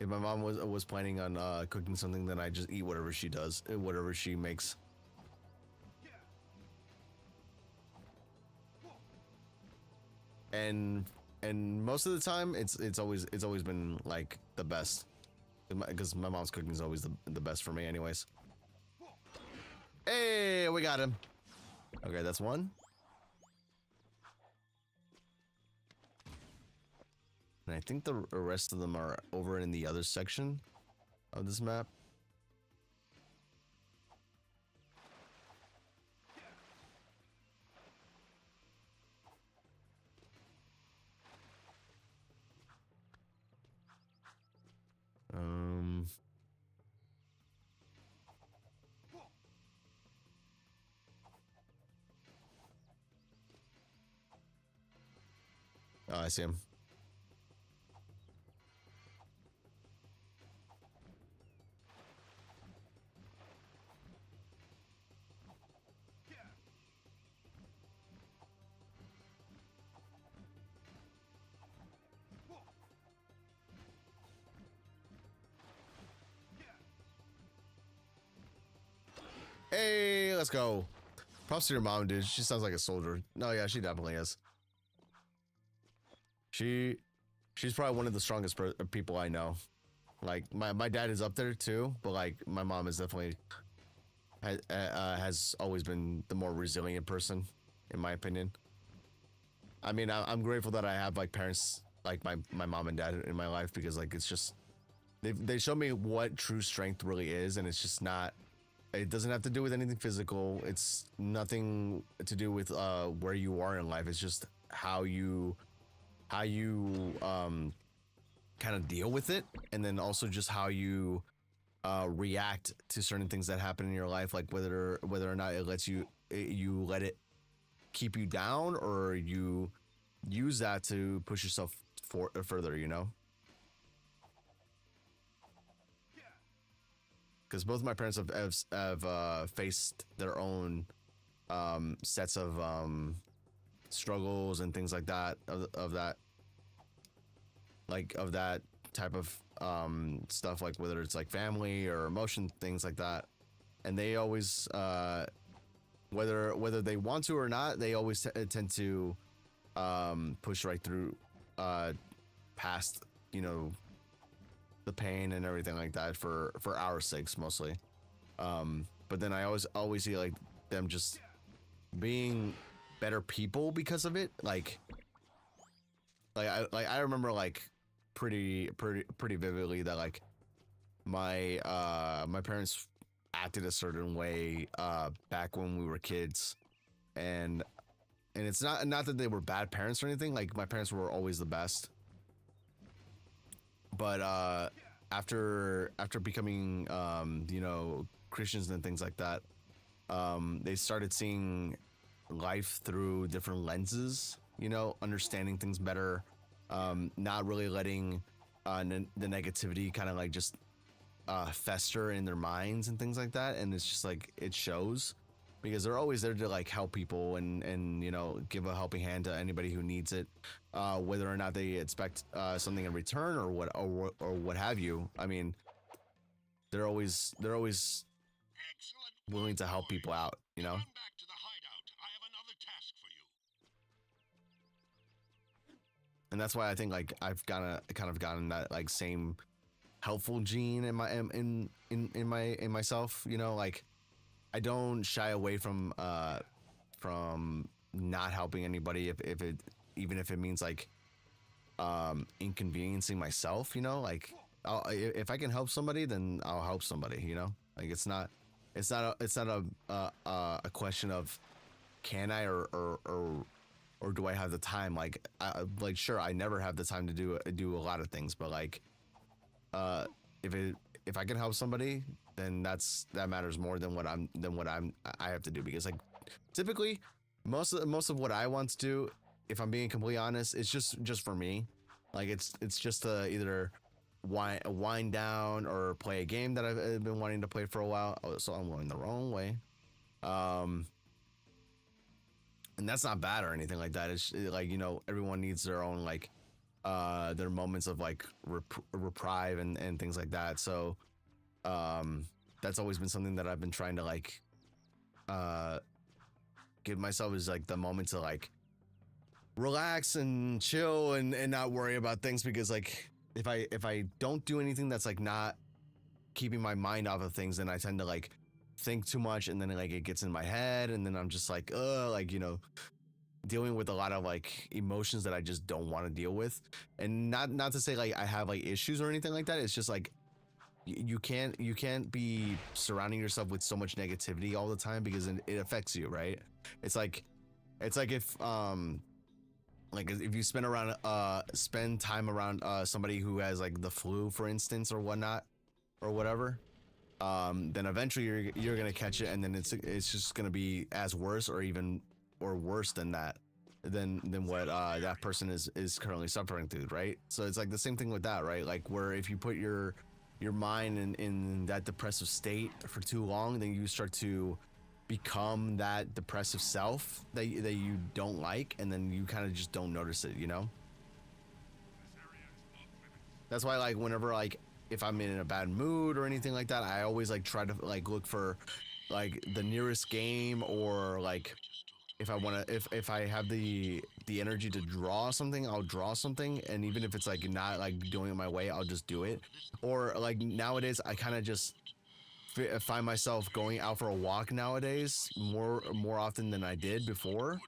my mom was planning on cooking something, then I just eat whatever she does, whatever she makes. And most of the time it's always been like the best, because my mom's cooking is always the best for me anyways. Hey, we got him. Okay, that's one. And I think the rest of them are over in the other section of this map. Oh, I see him. Hey, let's go. Props to your mom, dude. She sounds like a soldier. No, yeah, she definitely is. She's probably one of the strongest people I know. Like my dad is up there too, but like my mom is definitely has always been the more resilient person, in my opinion. I mean, I'm grateful that I have like parents like my mom and dad in my life, because like it's just they show me what true strength really is, and it's just not. It doesn't have to do with anything physical. It's nothing to do with where you are in life. It's just how you kind of deal with it, and then also just how you react to certain things that happen in your life, like whether or not it lets you let it keep you down, or you use that to push yourself further, you know? Because both my parents have faced their own sets of struggles and things like that, of that type of stuff, like whether it's like family or emotion, things like that. And they always whether they want to or not, they always tend to push right through past, you know, the pain and everything like that for our sakes mostly. But then I always see like them just being better people because of it. Like I remember like pretty vividly that like my parents acted a certain way back when we were kids, and it's not that they were bad parents or anything. Like my parents were always the best, but after becoming you know, Christians and things like that, they started seeing life through different lenses, you know, understanding things better, not really letting the negativity kind of like just fester in their minds and things like that. And it's just like, it shows, because they're always there to like help people and you know, give a helping hand to anybody who needs it, whether or not they expect something in return or what have you. I mean, they're always willing to help people out, you know. Back to the hideout. I have another task for you. And that's why I think like I've kind of gotten that like same helpful gene in myself, you know. Like I don't shy away from not helping anybody if it means like inconveniencing myself, you know. Like if I can help somebody, then I'll help somebody, you know. Like it's not a question of can I or do I have the time. Like sure, I never have the time to do a lot of things, but like if I can help somebody, then that matters more than what I have to do. Because like typically most of what I want to do, if I'm being completely honest, it's just for me. Like it's just to either wind down or play a game that I've been wanting to play for a while. Oh, so I'm going the wrong way. And that's not bad or anything like that. It's like, you know, everyone needs their own like their moments of like reprieve and things like that. So that's always been something that I've been trying to like give myself, is like the moment to like relax and chill and not worry about things. Because like if I don't do anything that's like not keeping my mind off of things, then I tend to like think too much, and then like it gets in my head, and then I'm just like like, you know, dealing with a lot of like emotions that I just don't want to deal with. And not to say like I have like issues or anything like that. It's just like you can't be surrounding yourself with so much negativity all the time, because it affects you, right? It's like if you spend time around somebody who has like the flu, for instance, or whatnot, or whatever, then eventually you're gonna catch it, and then it's just gonna be as worse or worse than that, than what that person is currently suffering through, right? So it's like the same thing with that, right? Like where if you put your mind in that depressive state for too long, then you start to become that depressive self that you don't like, and then you kind of just don't notice it, you know. That's why like whenever like if I'm in a bad mood or anything like that, I always like try to like look for like the nearest game, or like if I have the energy to draw something, I'll draw something. And even if it's like not like doing it my way, I'll just do it. Or like nowadays I kind of just find myself going out for a walk nowadays more often than I did before.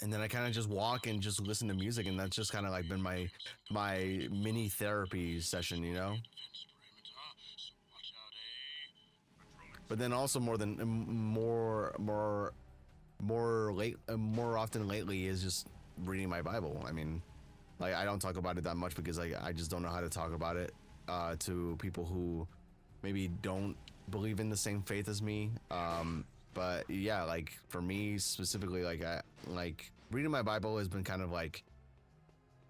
And then I kind of just walk and just listen to music, and that's just kind of like been my mini therapy session, you know. But then also more often lately is just reading my Bible. I mean, like I don't talk about it that much because like I just don't know how to talk about it to people who maybe don't believe in the same faith as me. But yeah, like for me specifically, like I like reading my Bible has been kind of like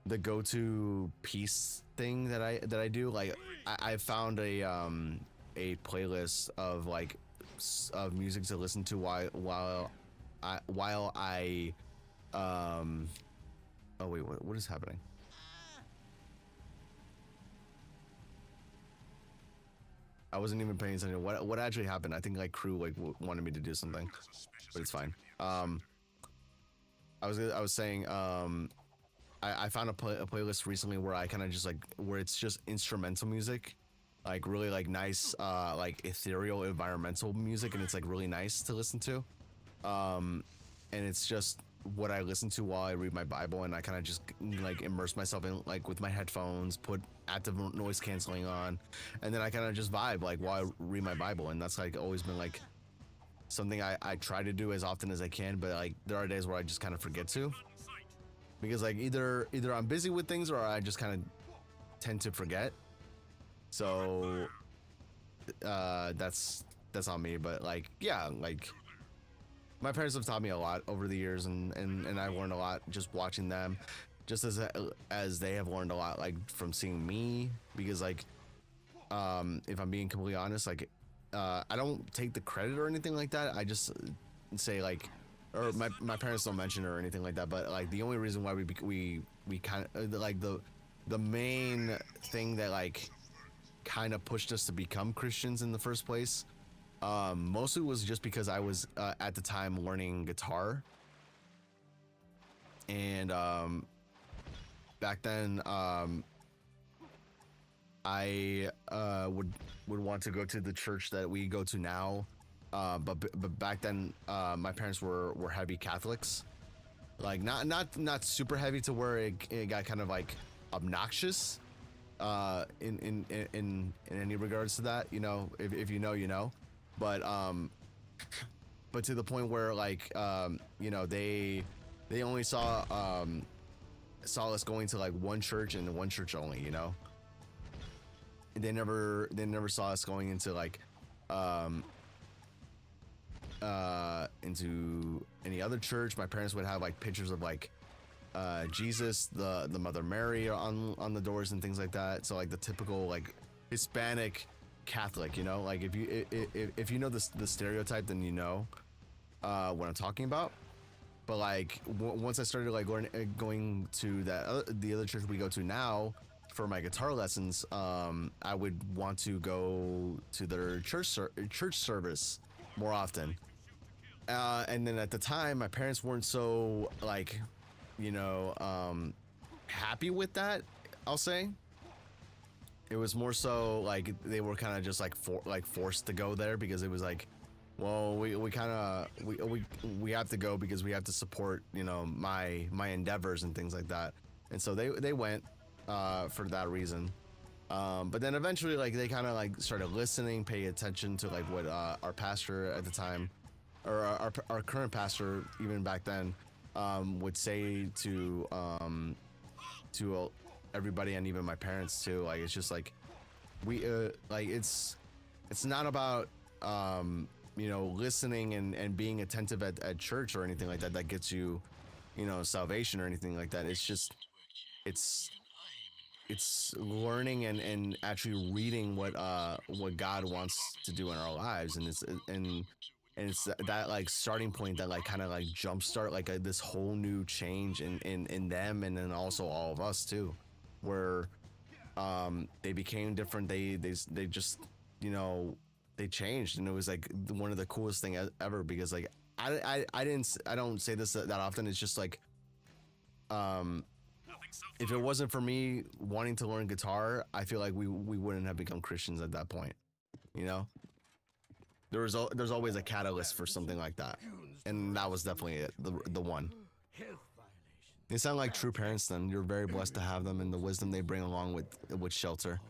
the go-to peace thing that I do. Like I found a playlist of like of music to listen to while I oh wait, what is happening? I wasn't even paying attention. What actually happened? I think like crew like wanted me to do something, but it's fine. I was saying I found a playlist recently where I kind of just like where it's just instrumental music, like really like nice like ethereal environmental music, and it's like really nice to listen to. And it's just what I listen to while I read my Bible, and I kind of just like immerse myself in like with my headphones, put active noise canceling on, and then I kind of just vibe like while I read my Bible. And that's like always been like something I try to do as often as I can, but like there are days where I just kind of forget to, because like either I'm busy with things or I just kind of tend to forget. So that's on me. But like yeah, like my parents have taught me a lot over the years, and I've learned a lot just watching them, just as they have learned a lot like from seeing me. Because like if I'm being completely honest, like I don't take the credit or anything like that. I just say like, or my parents don't mention it or anything like that, but like the only reason why we kind of like the main thing that like kind of pushed us to become Christians in the first place mostly was just because I was at the time learning guitar, and back then I would want to go to the church that we go to now, but back then my parents were heavy Catholics, like not super heavy to where it got kind of like obnoxious in any regards to that, you know, if you know, you know. But to the point where like you know, they only saw us going to like one church and one church only, you know. And they never saw us going into like into any other church. My parents would have like pictures of like Jesus, the Mother Mary on the doors and things like that. So like the typical like Hispanic Catholic, you know, like if you know the stereotype, then you know what I'm talking about. But like once I started like going to the other church we go to now for my guitar lessons, I would want to go to their church service more often. And then at the time, my parents weren't so like, you know, happy with that, I'll say. It was more so like they were kind of just like forced to go there, because it was like, well, we have to go because we have to support, you know, my endeavors and things like that. And so they went for that reason. But then eventually like they kind of like started listening, pay attention to like what our pastor at the time, or our current pastor even back then, would say to everybody, and even my parents too. Like it's just like we like it's not about you know, listening and being attentive at church or anything like that that gets you, you know, salvation or anything like that. It's just it's learning and actually reading what God wants to do in our lives, and it's that like starting point that like kind of like jumpstart like this whole new change in them, and then also all of us too, where they became different. They just, you know, they changed, and it was like one of the coolest thing ever, because like I don't say this that often. It's just like if it wasn't for me wanting to learn guitar, I feel like we wouldn't have become Christians at that point, you know. There's always a catalyst for something like that, and that was definitely it, the one. They sound like true parents then. You're very blessed to have them, and the wisdom they bring along with shelter.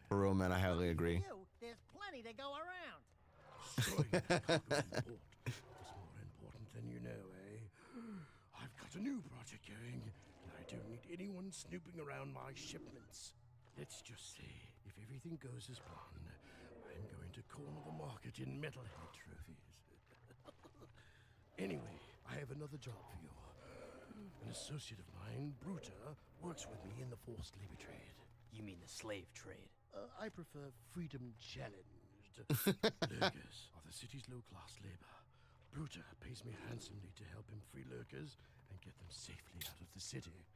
For real, man, I highly agree. There's plenty to go around. It's more important than you know, eh? I've got a new project going, and I don't need anyone snooping around my shipments. Let's just say, if everything goes as planned, I'm going to corner the market in metalhead trophies. Anyway, I have another job for you. An associate of mine, Bruta, works with me in the forced labor trade. You mean the slave trade? I prefer freedom challenged. Lurkers are the city's low-class labor. Bruta pays me handsomely to help him free lurkers and get them safely out of the city.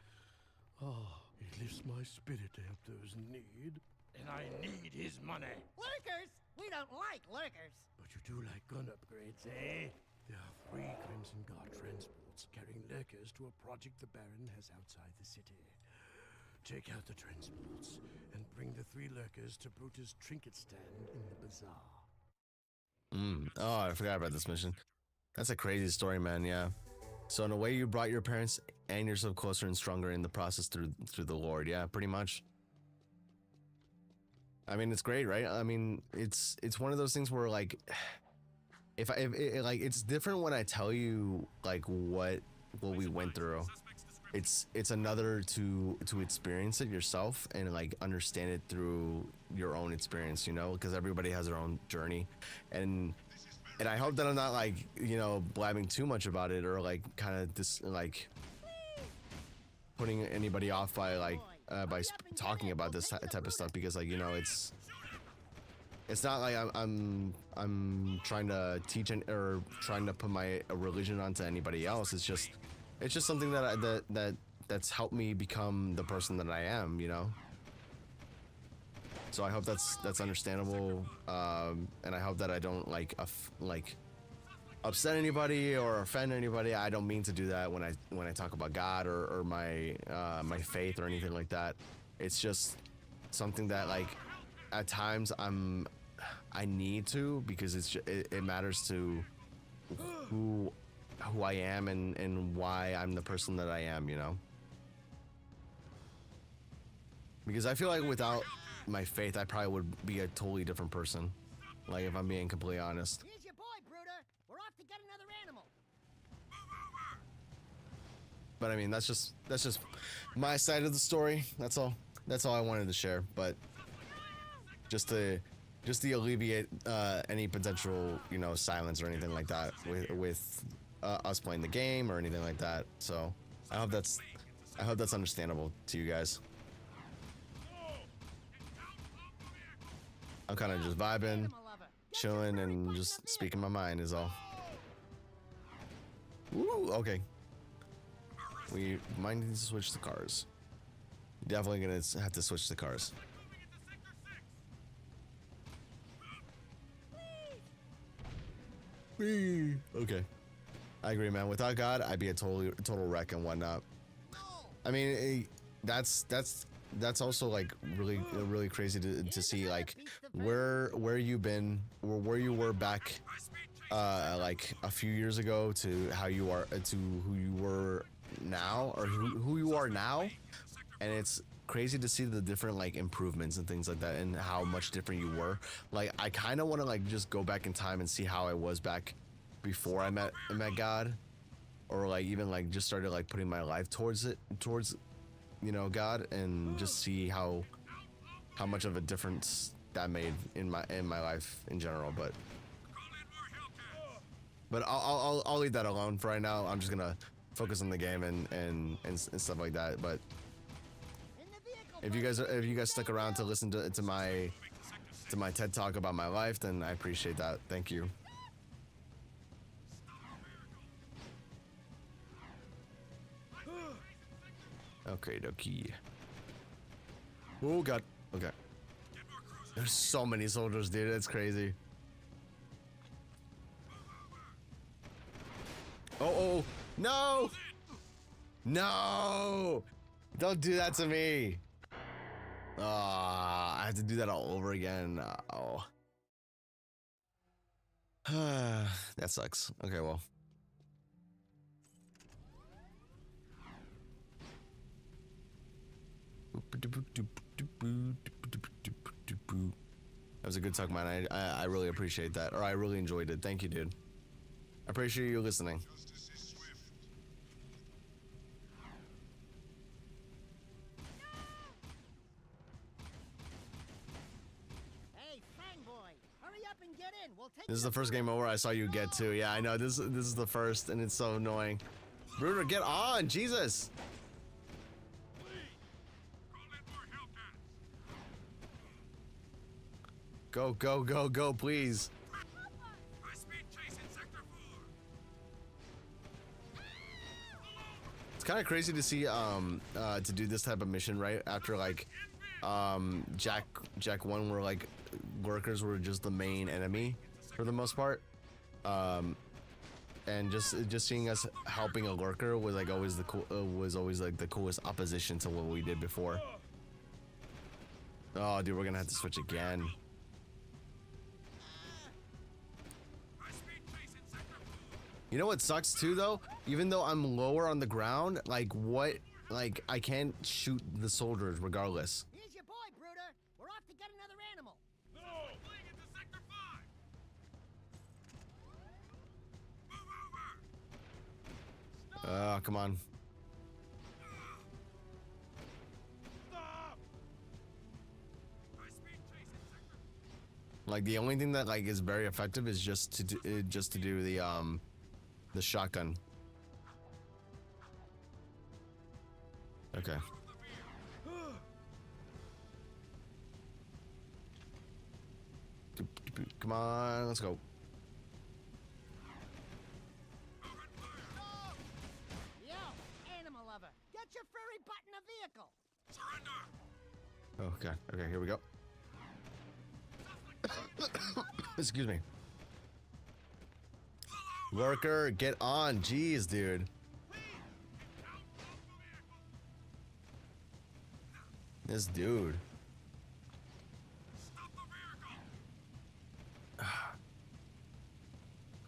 Oh, it lifts my spirit to help those in need. And I need his money. Lurkers? We don't like lurkers. But you do like gun upgrades, eh? There are 3 Crimson Guard transports carrying lurkers to a project the Baron has outside the city. Take out the transports and bring the 3 lurkers to Bruta's trinket stand in the bazaar. Oh, I forgot about this mission. That's a crazy story, man. Yeah. So in a way, you brought your parents and yourself closer and stronger in the process through the Lord. Yeah, pretty much. I mean, it's great, right? I mean, it's one of those things where like, if like it's different when I tell you like what we went through. It's another to experience it yourself and like understand it through your own experience, you know, because everybody has their own journey, and I hope that I'm not like, you know, blabbing too much about it or like kind of this like putting anybody off by like talking about this type of stuff, because like, you know, it's not like I'm trying to teach or trying to put my religion onto anybody else. It's just something that's helped me become the person that I am, you know. So I hope that's understandable, and I hope that I don't like upset anybody or offend anybody. I don't mean to do that when I talk about God or my my faith or anything like that. It's just something that like at times I need to, because it matters to who I am and why I'm the person that I am, you know. Because I feel like without my faith, I probably would be a totally different person. Like, if I'm being completely honest. Here's your boy, Bruta. We're off to get another animal. But I mean, that's just my side of the story. That's all I wanted to share. But just to alleviate any potential, you know, silence or anything like that with us playing the game or anything like that. So I hope that's understandable to you guys. I'm kind of just vibing, chilling, and just speaking my mind is all. Ooh, okay. We might need to switch the cars. Definitely gonna have to switch the cars. Okay. I agree, man. Without God, I'd be a total wreck and whatnot. I mean, that's also like really crazy to see, like where you've been, or where you were back like a few years ago to how you are to who you were now, or who you are now. And it's crazy to see the different like improvements and things like that, and how much different you were. Like, I kind of want to like just go back in time and see how I was back before I met God, or like even like just started like putting my life towards you know, God, and just see how much of a difference that made in my life in general. But I'll leave that alone for right now. I'm just gonna focus on the game and stuff like that. But if you guys stuck around to listen to my TED talk about my life, then I appreciate that. Thank you. Okay, dokie. Oh god. Okay. There's so many soldiers, dude. It's crazy. Oh, no! No! Don't do that to me. I have to do that all over again. Oh. That sucks. Okay, well. That was a good talk, man. I really appreciate that. Or I really enjoyed it. Thank you, dude. I appreciate you listening. Hey, Fang Boy, hurry up and get in. We'll take This is the first game over I saw you get to. Yeah, I know. This is the first, and it's so annoying. Bruder, get on! Jesus! Go, go, go, go, please. It's kind of crazy to see to do this type of mission right after like Jack 1 where like workers were just the main enemy for the most part. And just seeing us helping a lurker was like always the coolest opposition to what we did before. Oh, dude, we're gonna have to switch again. You know what sucks too, though? Even though I'm lower on the ground, like I can't shoot the soldiers regardless. Here's your boy, Bruder. We're off to get another animal. No! Fleeing into Sector 5! Move over! Come on. Stop! Like the only thing that like is very effective is just to do the shotgun. Okay. Come on, let's go. Yo, animal lover, get your furry butt in a vehicle. Surrender! Okay, okay, here we go. Excuse me. Lurker, get on. Jeez, dude. This dude. Stop the vehicle!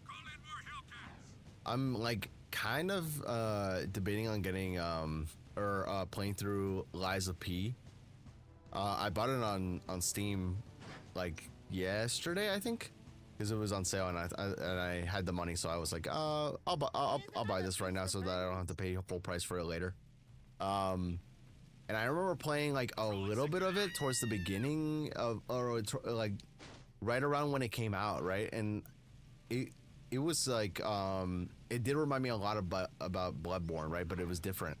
Call in more Hellcats! I'm like kind of debating on getting playing through Liza P. I bought it on Steam like yesterday, I think, because it was on sale and I had the money, so I was like, I'll buy this right now so that I don't have to pay full price for it later. And I remember playing like a little bit of it towards the beginning of, or like right around when it came out, right? And it was like it did remind me a lot about Bloodborne, right? But it was different,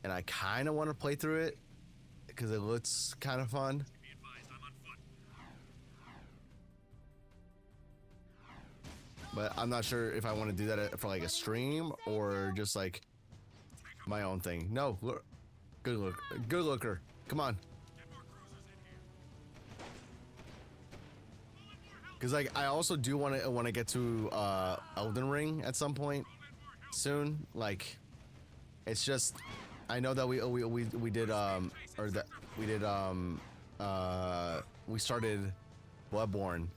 and I kind of want to play through it because it looks kind of fun. Be advised, I'm on foot. But I'm not sure if I want to do that for like a stream or just like my own thing. No, look, good looker. Come on. Get more cruisers in here. Because like I also do want to get to Elden Ring at some point soon. Like it's just I know that we did we started Bloodborne,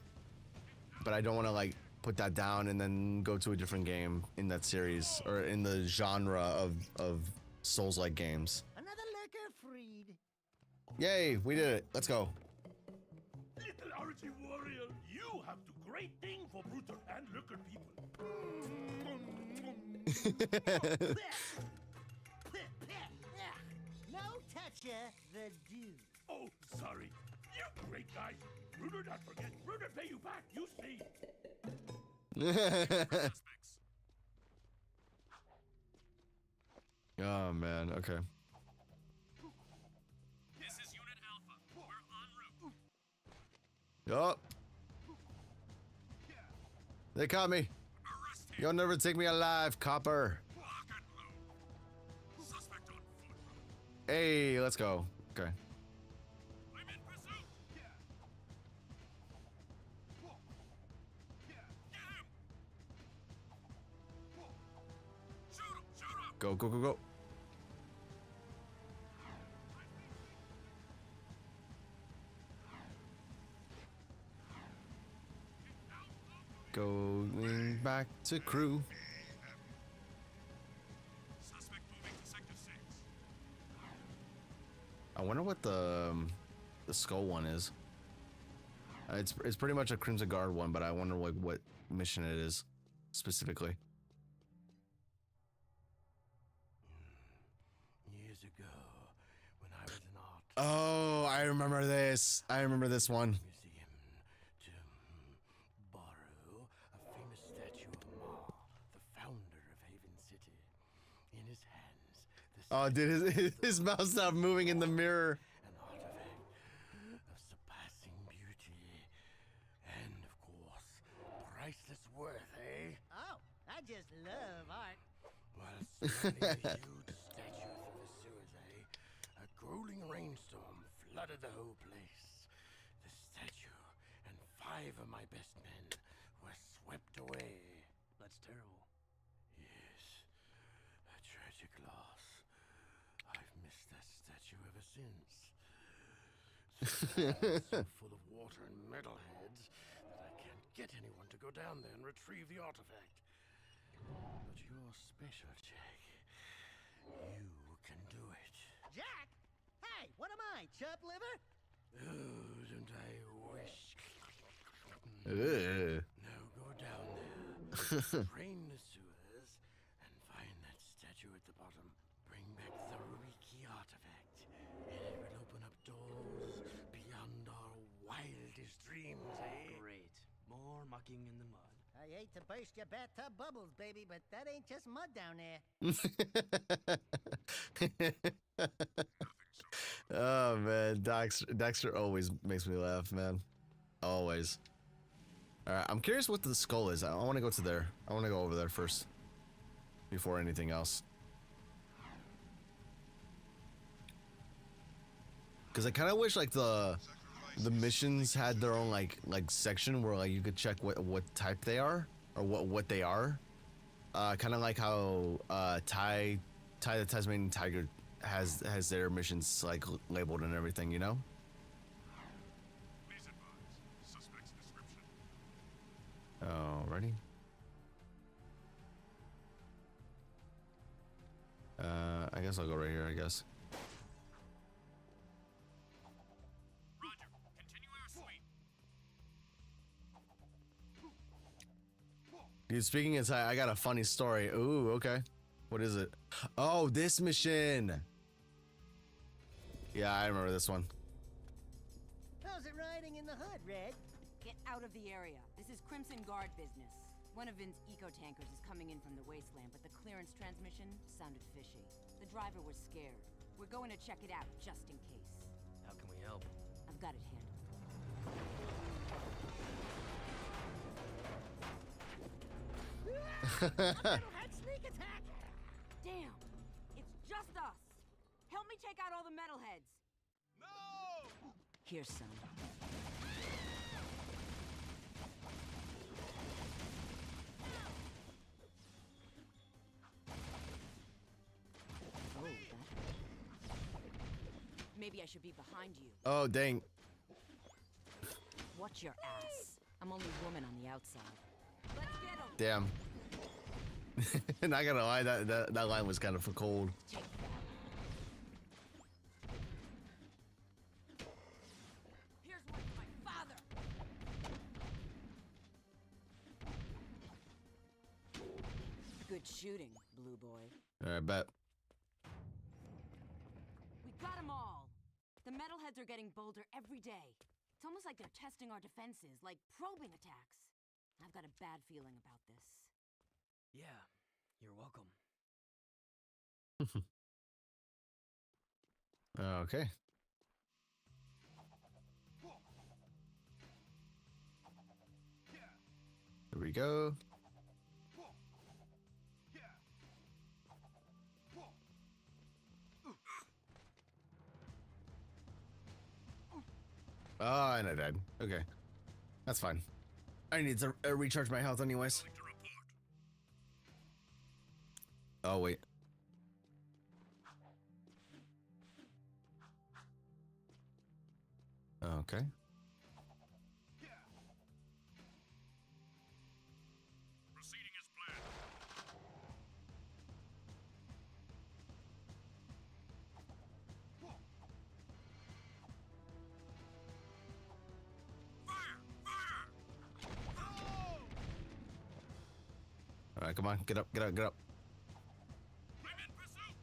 but I don't want to like put that down and then go to a different game in that series or in the genre of Souls-like games. Another lurker freed. Yay, we did it. Let's go. Little Archie warrior, you have do great thing for brutal and lurker people. No toucher, the dude. Oh, sorry. You great guy. Bruder not forget. Bruder pay you back. You see. Oh man, okay. This is Unit Alpha. We're en route. Yup. They caught me. Arrest him. You'll never take me alive, copper. Lock and load. Suspect on foot. Hey, let's go. Okay. I'm in pursuit. Get him. Shoot him. Shoot him. Go, go, go, go. Going back to crew. Suspect moving to Sector 6. I wonder what the skull one is. It's pretty much a Crimson Guard one, but I wonder like what mission it is specifically. Years ago, when I was an art Oh, I remember this. I remember this one. museum to his hands. The Oh, dude, his mouth stopped moving in the mirror. an artifact of surpassing beauty. And, of course, priceless worth, eh? Oh, I just love art. While scanning the huge statue through the sewers, a grueling rainstorm flooded the whole place. The statue and 5 of my best men were swept away. That's terrible. Yes, a tragic loss. I've missed that statue ever since. So full of water and metalheads that I can't get anyone to go down there and retrieve the artifact. But you're special, Jack. You can do it. Jack? Hey, what am I, chub liver? Oh, don't I wish? Ugh. Now go down there, drain the sewers, and find that statue at the bottom. Bring back the Riki artifact, and it will open up doors beyond our wildest dreams, eh? Great. More mucking in the mud. I hate to burst your bathtub bubbles, baby, but that ain't just mud down there. Oh man, Dexter always makes me laugh, man. Always. All right, I'm curious what the skull is. I want to go to there. I want to go over there first before anything else. Because I kind of wish like the missions had their own like section where like you could check what type they are or what they are. Kind of like how Ty the Tasmanian Tiger has their missions like labeled and everything, you know? Please advise. Suspect's description. Alrighty. I guess I'll go right here, I guess. Roger. Continue our sweep. Dude, speaking of Ty, I got a funny story. Ooh, okay. What is it? Oh, this mission. Yeah, I remember this one. How's it riding in the hood, Red? Get out of the area. This is Crimson Guard business. One of Vin's eco-tankers is coming in from the wasteland, but the clearance transmission sounded fishy. The driver was scared. We're going to check it out, just in case. How can we help? I've got it handled. Metalhead sneak attack! Damn! It's just us! Help me take out all the metalheads! No! Here's some. Oh, that... Maybe I should be behind you. Oh, dang. Watch your ass. I'm only woman on the outside. Let's get him! Damn. Not gonna lie, that line was kind of for cold. Take that. Here's one for my father. Good shooting, blue boy. All right, bet. We got them all. The metalheads are getting bolder every day. It's almost like they're testing our defenses, like probing attacks. I've got a bad feeling about this. Yeah, you're welcome. Okay. Here we go. Oh, and I died. Okay. That's fine. I need to recharge my health anyways. Oh, wait. Okay. Proceeding as planned. All right, come on. Get up, get up, get up. I'm in pursuit.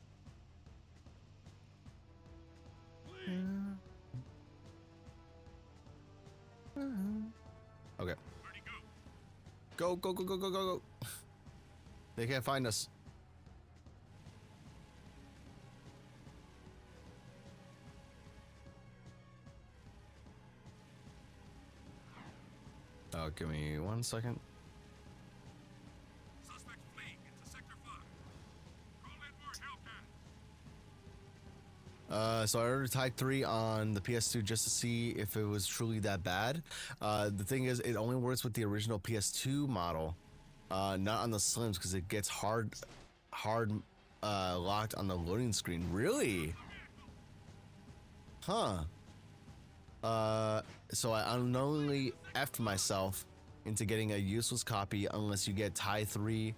Okay. Where'd he go? Go, go, go, go, go, go, go. They can't find us. Oh, give me 1 second. Suspect fleeing into Sector 5. Call in more help. So I ordered Type 3 on the PS2 just to see if it was truly that bad. The thing is, it only works with the original PS2 model, not on the Slims, because it gets hard locked on the loading screen. Really? Huh. So I unknowingly effed myself into getting a useless copy unless you get Type 3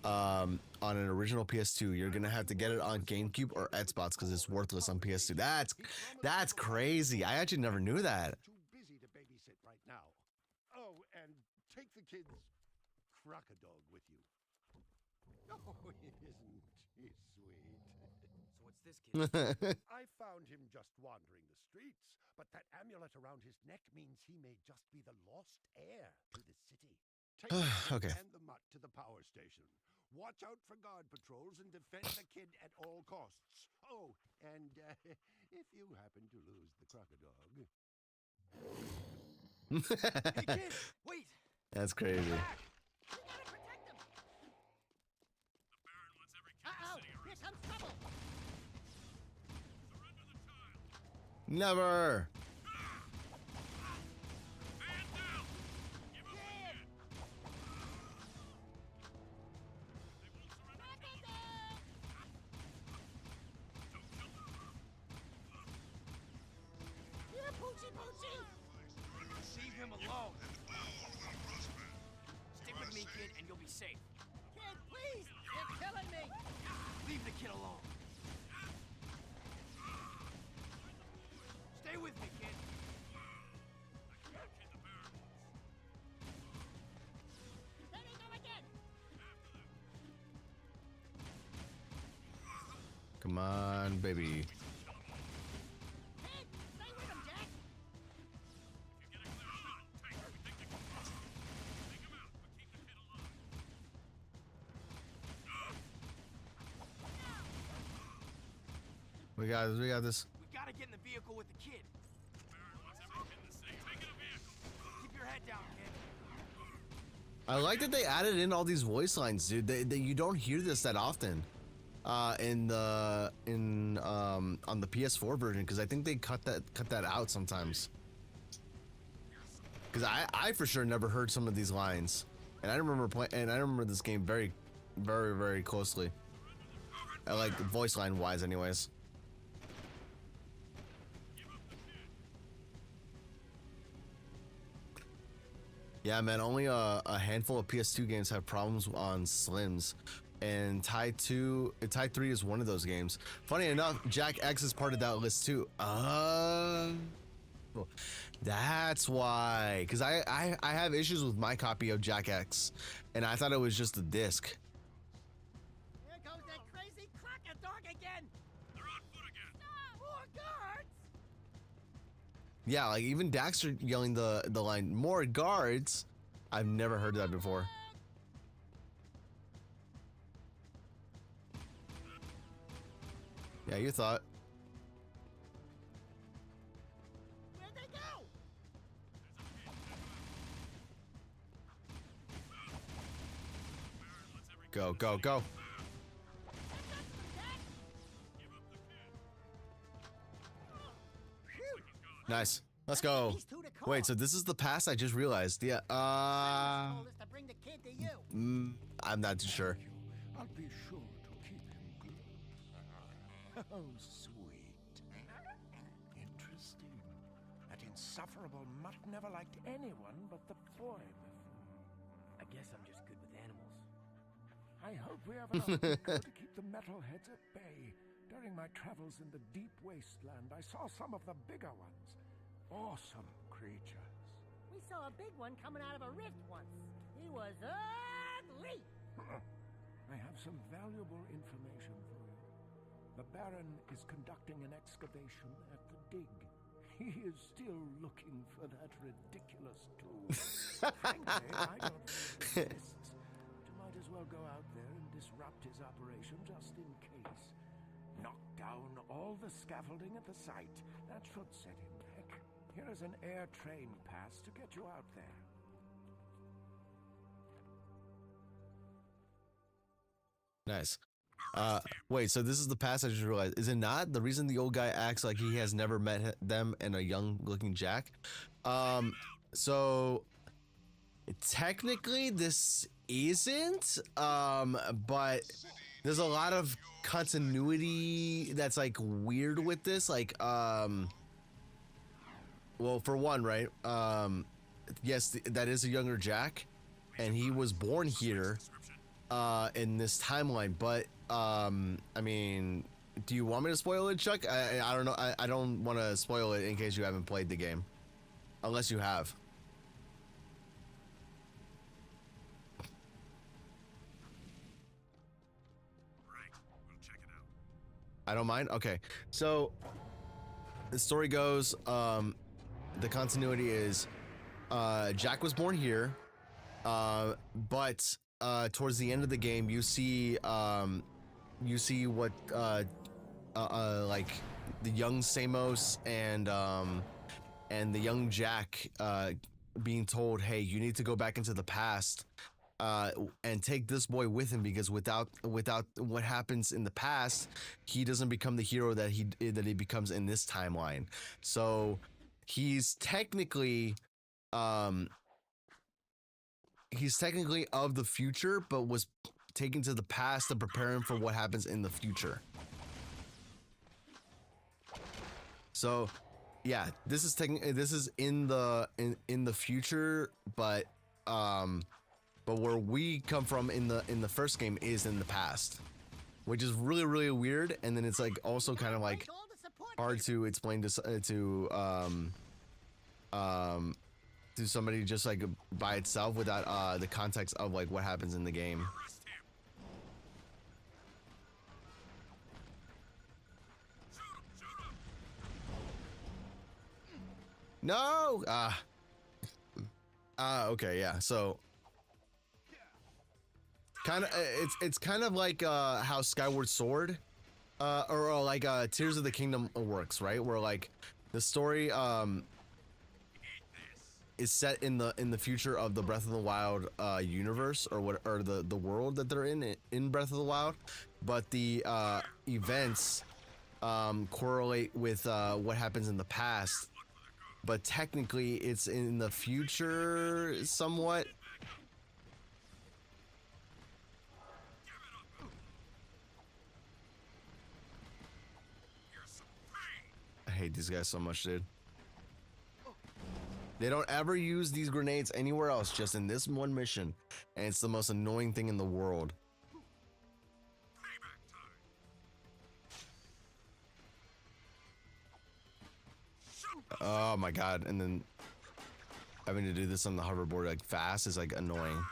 on an original PS2. You're gonna have to get it on GameCube or Xbox because it's worthless on PS2. That's crazy. I actually never knew that. Too busy to babysit right now. Oh, and take the kid's crocodile with you. Oh, isn't he sweet? So what's this kid? I found him just wandering the streets, but that amulet around his neck means he may just be the lost heir to the city. Take him Okay. and the mutt to the power station. Watch out for guard patrols and defend the kid at all costs. Oh, and if you happen to lose the crocodile. Hey kid, wait! That's crazy. We gotta protect them. The Baron wants every kid in the city Here comes trouble. Surrender the child. Never. Man down. Give up the kid. They won't surrender. Don't kill them. Here, Poochie Poochie. Leave him alone. Stick with me, kid, and you'll be safe. Kid, please. You're killing me. Leave the kid alone. Stay with me, kid. That kid the Baron wants. There they go again. Come on, baby. Kid, stay with him, Jack. If you get a clear shot, take him. We think they can cross him. Take him out, but keep the kid alive. We got this. We got this. We gotta get in the vehicle with the kid. Baron wants every kid in the city. Take in a vehicle. Keep your head down, kid. I like that they added in all these voice lines, dude. You don't hear this that often. On the PS4 version, because I think they cut that out sometimes. Because I for sure never heard some of these lines, and I remember this game very, very, very closely. I like voice line wise, anyways. Yeah, man. Only a handful of PS2 games have problems on Slims. And Type 3 is one of those games. Funny enough, Jack X is part of that list too. That's why. Because I have issues with my copy of Jack X, and I thought it was just a disc. Here goes that crazy cracker dog again. They're on foot again. More guards. Yeah, like even Daxter yelling the line, "More guards." I've never heard that before. Yeah, you thought. Where'd they go? Go, go, go. Nice. Let's go. These two to call. Wait, so this is the past? I just realized. Yeah. Told us to bring the kid to you. I'm not too sure. I'll be sure to keep him close. Oh, sweet. Interesting. That insufferable mutt never liked anyone but the boy before. I guess I'm just good with animals. I hope we have enough people to keep the metalheads at bay. During my travels in the deep wasteland, I saw some of the bigger ones. Awesome creatures. We saw a big one coming out of a rift once. He was ugly. I have some valuable information for you. The Baron is conducting an excavation at the dig. He is still looking for that ridiculous tool. Frankly, I don't think it exists. But you might as well go out there and disrupt his operation just in case. Knock down all the scaffolding at the site. That should set him back. Here is an air train pass to get you out there. Nice. Wait, so this is the past. I just realized. Is it not? The reason the old guy acts like he has never met them and a young-looking Jack. So technically this isn't. But there's a lot of continuity that's like weird with this. Like, well, for one, right? Yes, that is a younger Jack, and he was born here. In this timeline, but I mean, do you want me to spoil it, Chuck? I don't know. I don't want to spoil it in case you haven't played the game, unless you have. Right, we'll check it out. I don't mind. Okay, so the story goes. The continuity is, Jack was born here, but. Towards the end of the game, you see what like the young Samos and the young Jack being told, hey, you need to go back into the past and take this boy with him, because without what happens in the past, he doesn't become the hero that he becomes in this timeline. So he's technically of the future, but was taken to the past to prepare him for what happens in the future. So, yeah, this is in the future, but where we come from in the first game is in the past, which is really, really weird. And then it's like also kind of like hard to explain to somebody just like by itself without the context of like what happens in the game. No. Okay, yeah. So kind of it's kind of like how Skyward Sword or like Tears of the Kingdom works, right? Where like the story is set in the future of the Breath of the Wild universe, or the world that they're in Breath of the Wild, but the events correlate with what happens in the past, but technically it's in the future somewhat. I hate these guys so much, dude. They don't ever use these grenades anywhere else, just in this one mission. And it's the most annoying thing in the world. Oh my god, and then having to do this on the hoverboard like fast is like annoying.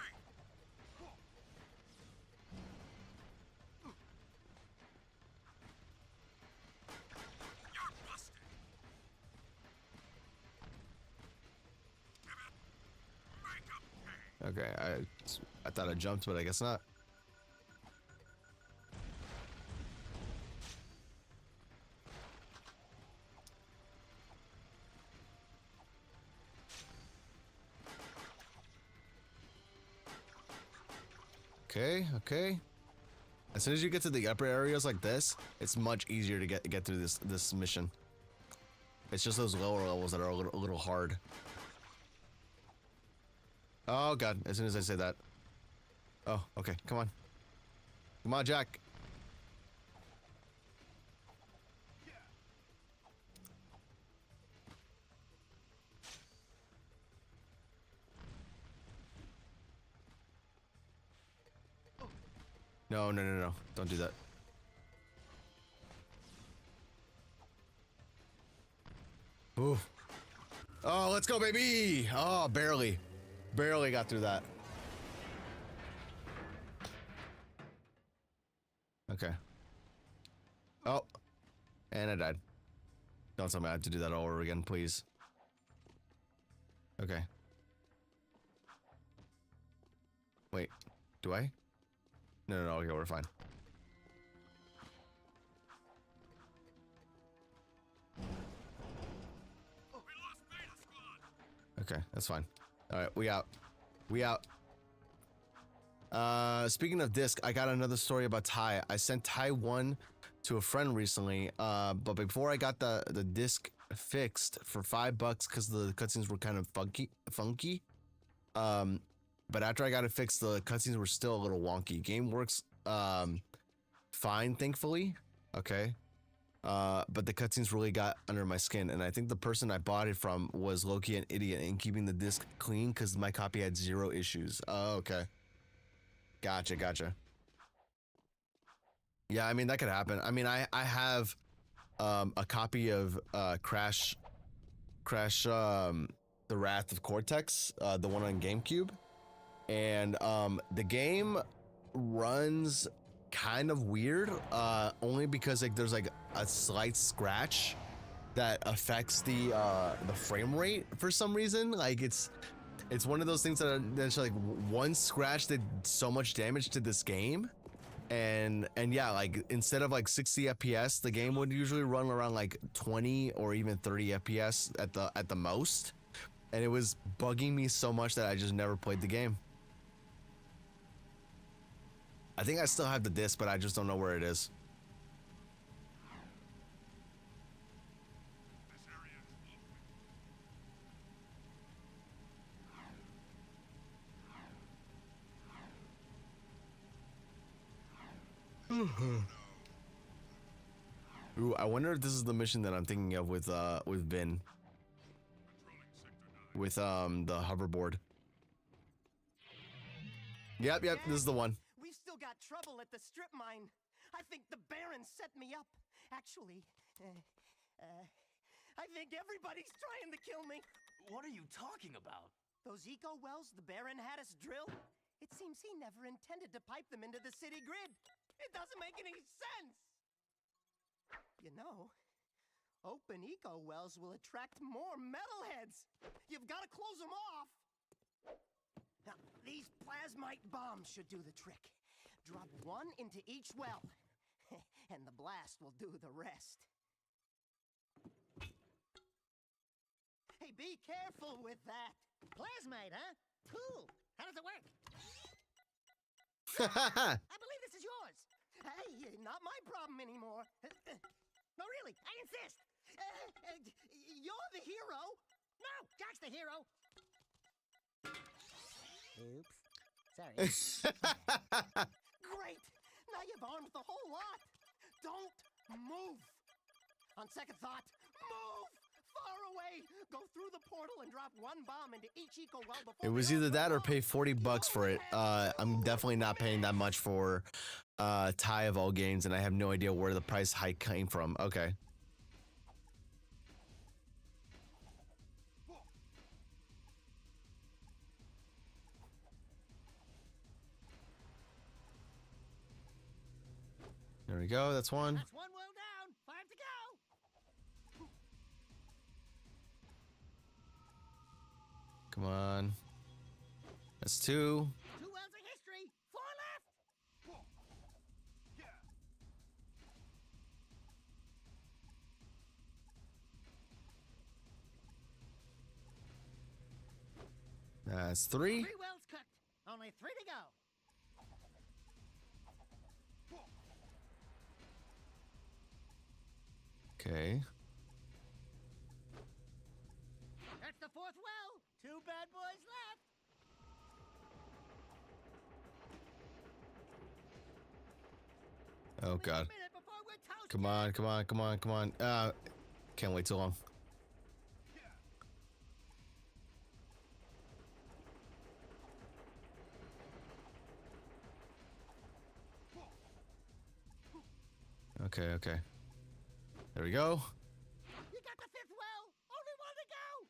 Okay, I thought I jumped, but I guess not. Okay. As soon as you get to the upper areas like this, it's much easier to get through this mission. It's just those lower levels that are a little hard. Oh god, as soon as I say that. Oh, okay, come on. Come on, Jack. No. Don't do that. Ooh. Oh, let's go, baby! Oh, barely. Barely got through that. Okay. Oh. And I died. Don't tell me I have to do that all over again, please. Okay. Wait. Do I? No, okay, we're fine. Okay, that's fine. All right, we out. We out. Speaking of disc, I got another story about Thai. I sent Thai 1 to a friend recently, but before I got the disc fixed for $5 because the cutscenes were kind of funky. But after I got it fixed, the cutscenes were still a little wonky. Game works fine, thankfully. Okay. But the cutscenes really got under my skin, and I think the person I bought it from was low-key an idiot in keeping the disc clean because my copy had 0 issues. Oh, okay. Gotcha. Yeah, I mean, that could happen. I mean, I have a copy of Crash The Wrath of Cortex, the one on GameCube, and the game runs kind of weird, only because like there's like a slight scratch that affects the frame rate for some reason. Like it's one of those things that's like one scratch did so much damage to this game, and yeah, like instead of like 60 FPS, the game would usually run around like 20 or even 30 FPS at the most, and it was bugging me so much that I just never played the game. I think I still have the disc, but I just don't know where it is. Ooh, I wonder if this is the mission that I'm thinking of with Vin. With the hoverboard. Yep, this is the one. We've still got trouble at the strip mine. I think the Baron set me up. Actually, I think everybody's trying to kill me. What are you talking about? Those eco wells the Baron had us drill? It seems he never intended to pipe them into the city grid. It doesn't make any sense. You know, open eco wells will attract more metalheads. You've got to close them off. Now, these plasmite bombs should do the trick. Drop one into each well, and the blast will do the rest. Hey, be careful with that. Plasmite, huh? Cool. How does it work? I believe this is yours. Hey, not my problem anymore. No, really, I insist. You're the hero. No, Jack's the hero. Oops. Sorry. Great. Now you've armed the whole lot. Don't move. On second thought, move far away. Go through the portal and drop one bomb into each eco well before. It was either that or pay $40 for it. I'm definitely not paying that much for Thai of all games, and I have no idea where the price hike came from. Okay. There we go. That's one. That's one well down. 5 to go. Come on. That's 2. 2 wells of history. 4 left. That's 3. 3 wells cooked. Only 3 to go. Okay. That's the 4th well. 2 bad boys left. Oh god. Come on. Can't wait too long. Okay. There we go. You got the 5th well. Only 1 to go.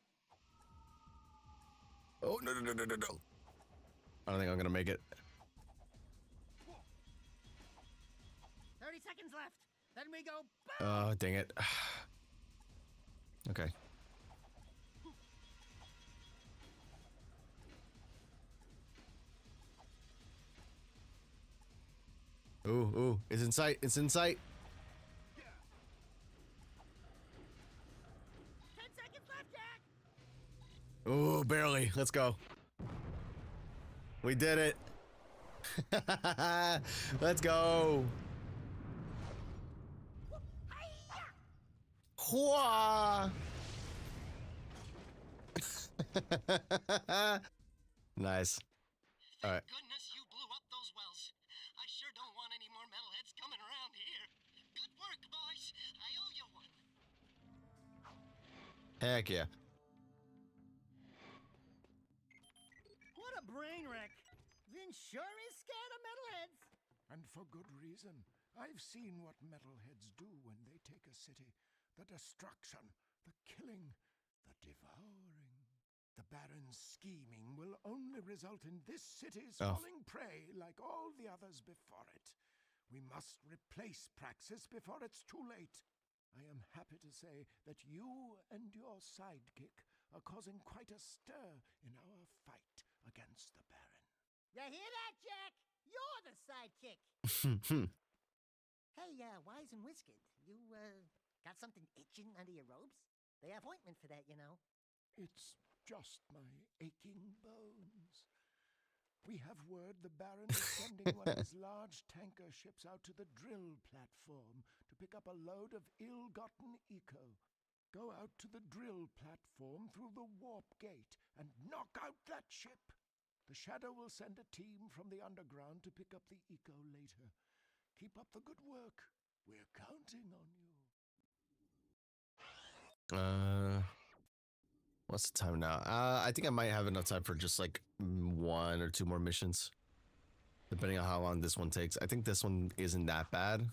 Oh, no. I don't think I'm gonna make it. 30 seconds left. Then we go. Oh, dang it. Okay. Ooh, it's in sight. 10 seconds left, Jack. Ooh, barely. Let's go. We did it. Let's go. Hua. Nice. All right. Goodness you blew up those wells. I sure don't want any more metalheads coming around here. Good work, boys. I owe you one. Heck yeah. What a brain wreck. Vin sure is scared of metalheads. And for good reason. I've seen what metalheads do when they take a city. The destruction, the killing, the devouring. The Baron's scheming will only result in this city's falling prey like all the others before it. We must replace Praxis before it's too late. I am happy to say that you and your sidekick are causing quite a stir in our fight against the Baron. You hear that, Jack? You're the sidekick. Hey, Wise and Whiskered, you, got something itching under your robes? They have ointment for that, you know. It's just my aching bones. We have word the Baron is sending one of his large tanker ships out to the drill platform to pick up a load of ill-gotten eco. Go out to the drill platform through the warp gate and knock out that ship. The Shadow will send a team from the underground to pick up the eco later. Keep up the good work. We're counting on you. What's the time now? I think I might have enough time for just like 1 or 2 more missions, depending on how long this one takes. I think this one isn't that bad.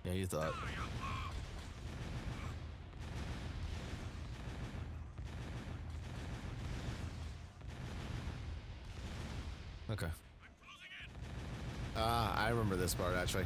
Yeah, you thought. Okay. I remember this part actually.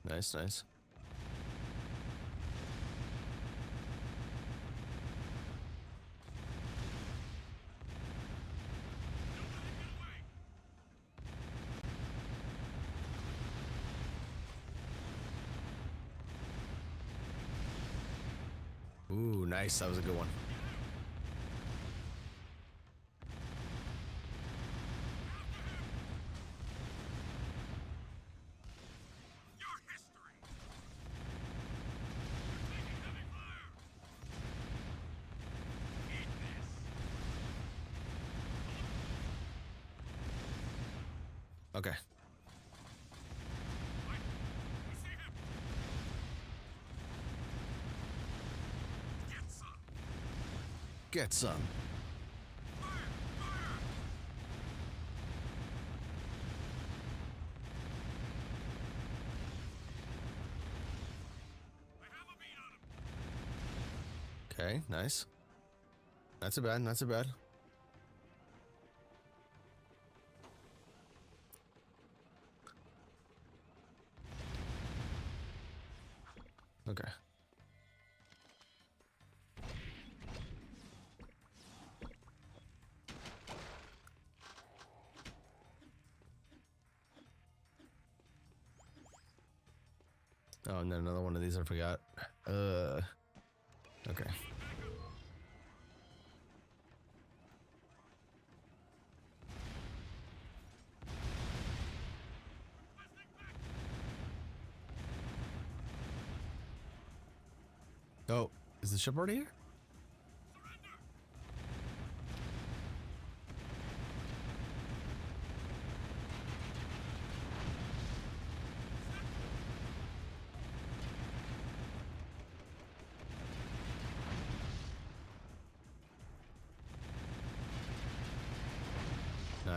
Nice, nice. Ooh, nice. That was a good one. Okay. Get some. Okay, nice. Not too bad, not too bad. Okay. Oh, and then another one of these I forgot. Okay. Oh, is the ship already here?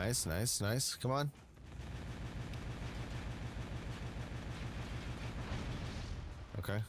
Nice, nice, nice. Come on. Okay.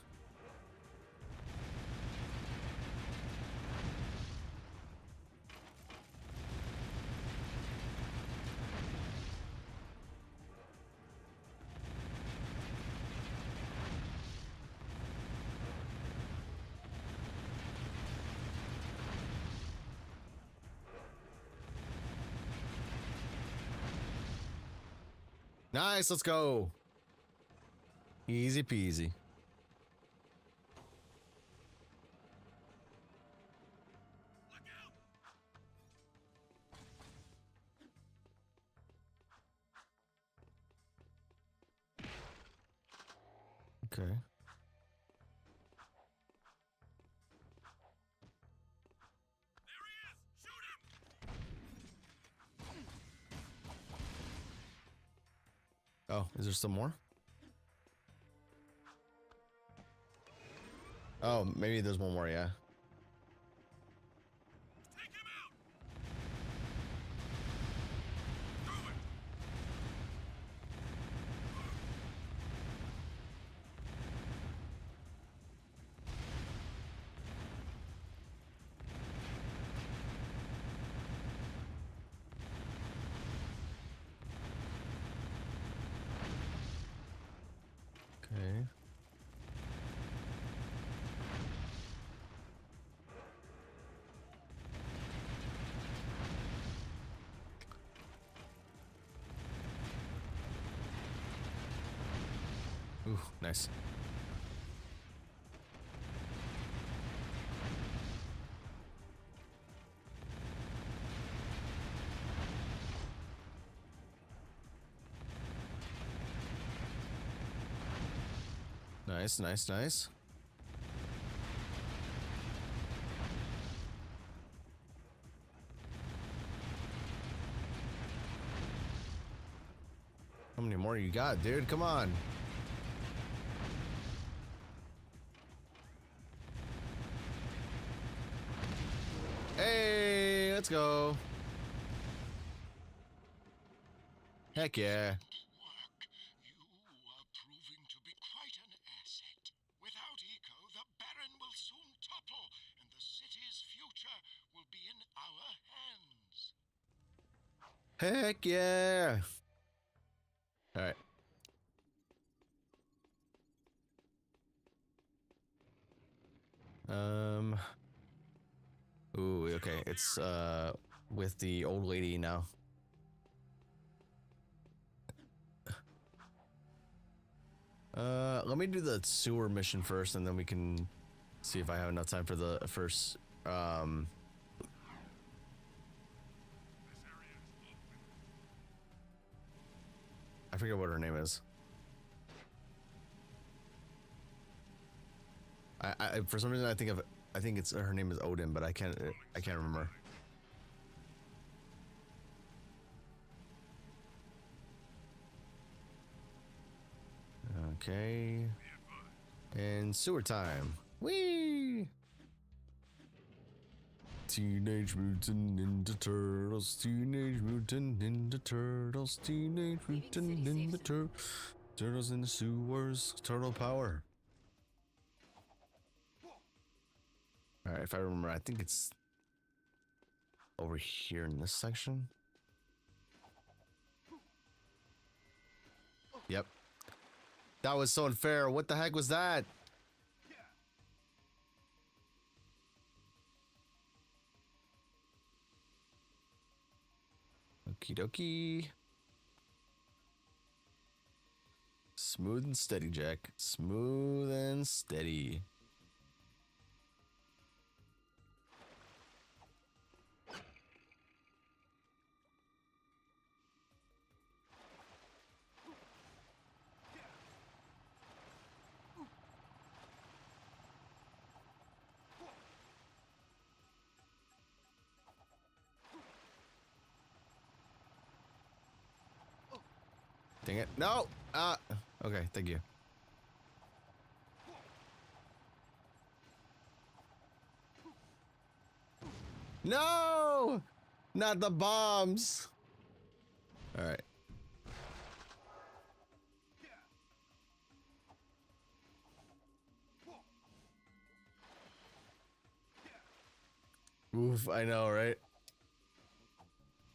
Nice, let's go. Easy peasy. Okay. Oh, is there some more? Oh, maybe there's one more, yeah. Okay. Ooh, nice. Nice, nice, nice. How many more you got, dude? Come on. Hey, let's go. Heck yeah. Work. You are proving to be quite an asset. Without Eco, the Baron will soon topple, and the city's future will be in our hands. Heck yeah. All right. Ooh, okay. It's with the old lady now. Let me do the sewer mission first, and then we can see if I have enough time for the first I forget what her name is. I for some reason I think it's her name is Odin, but I can't remember. Okay. And sewer time. Whee! Teenage Mutant Ninja Turtles, Teenage Mutant Ninja Turtles, Teenage Mutant Ninja Turtles, Turtles in the sewers, turtle power. Alright, if I remember, I think it's over here in this section. Yep. That was so unfair. What the heck was that? Okie dokie. Smooth and steady, Jack. Smooth and steady. Dang it. No! Okay, thank you. No! Not the bombs! Oof, I know, right?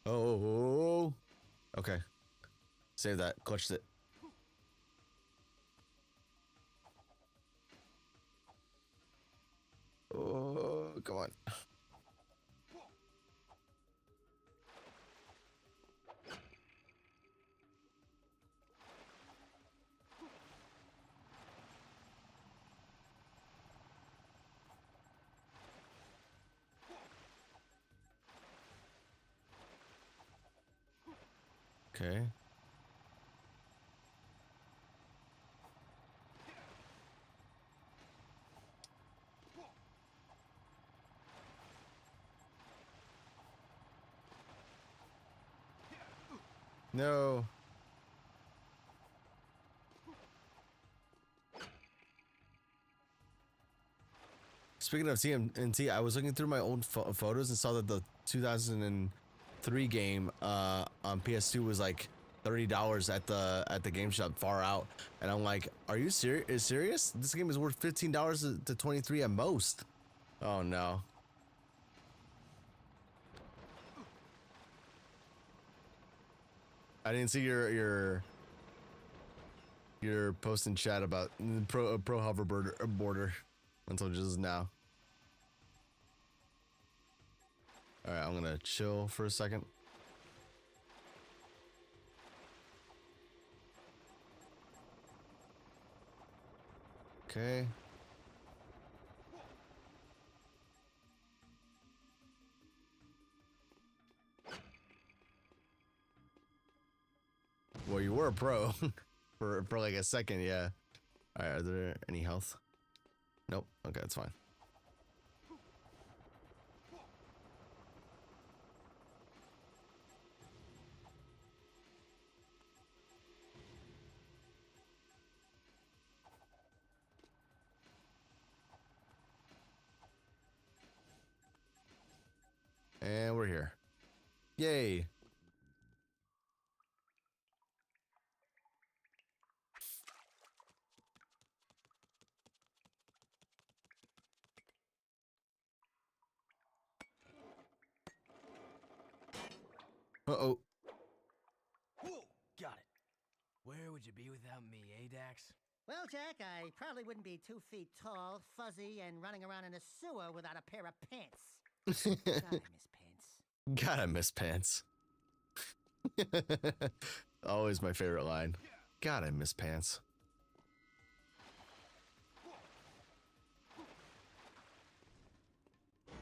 Oh, okay. Save that. Clutched it. Oh, come on. Okay. No. Speaking of TMNT, I was looking through my old photos and saw that the 2003 game on PS2 was like $30 at the game shop far out, and I'm like, are you serious? This game is worth $15 to 23 at most. Oh no. I didn't see your post in chat about pro hoverboarder until just now. All right, I'm gonna chill for a second. Okay. Well, you were a pro for like a second, yeah. All right, are there any health? Nope. Okay, that's fine. And we're here. Yay. Uh-oh. Got it. Where would you be without me, eh, Dax? Well, Jack, I probably wouldn't be 2 feet tall, fuzzy, and running around in a sewer without a pair of pants. God, I miss pants. God, I miss pants. Always my favorite line. God, I miss pants.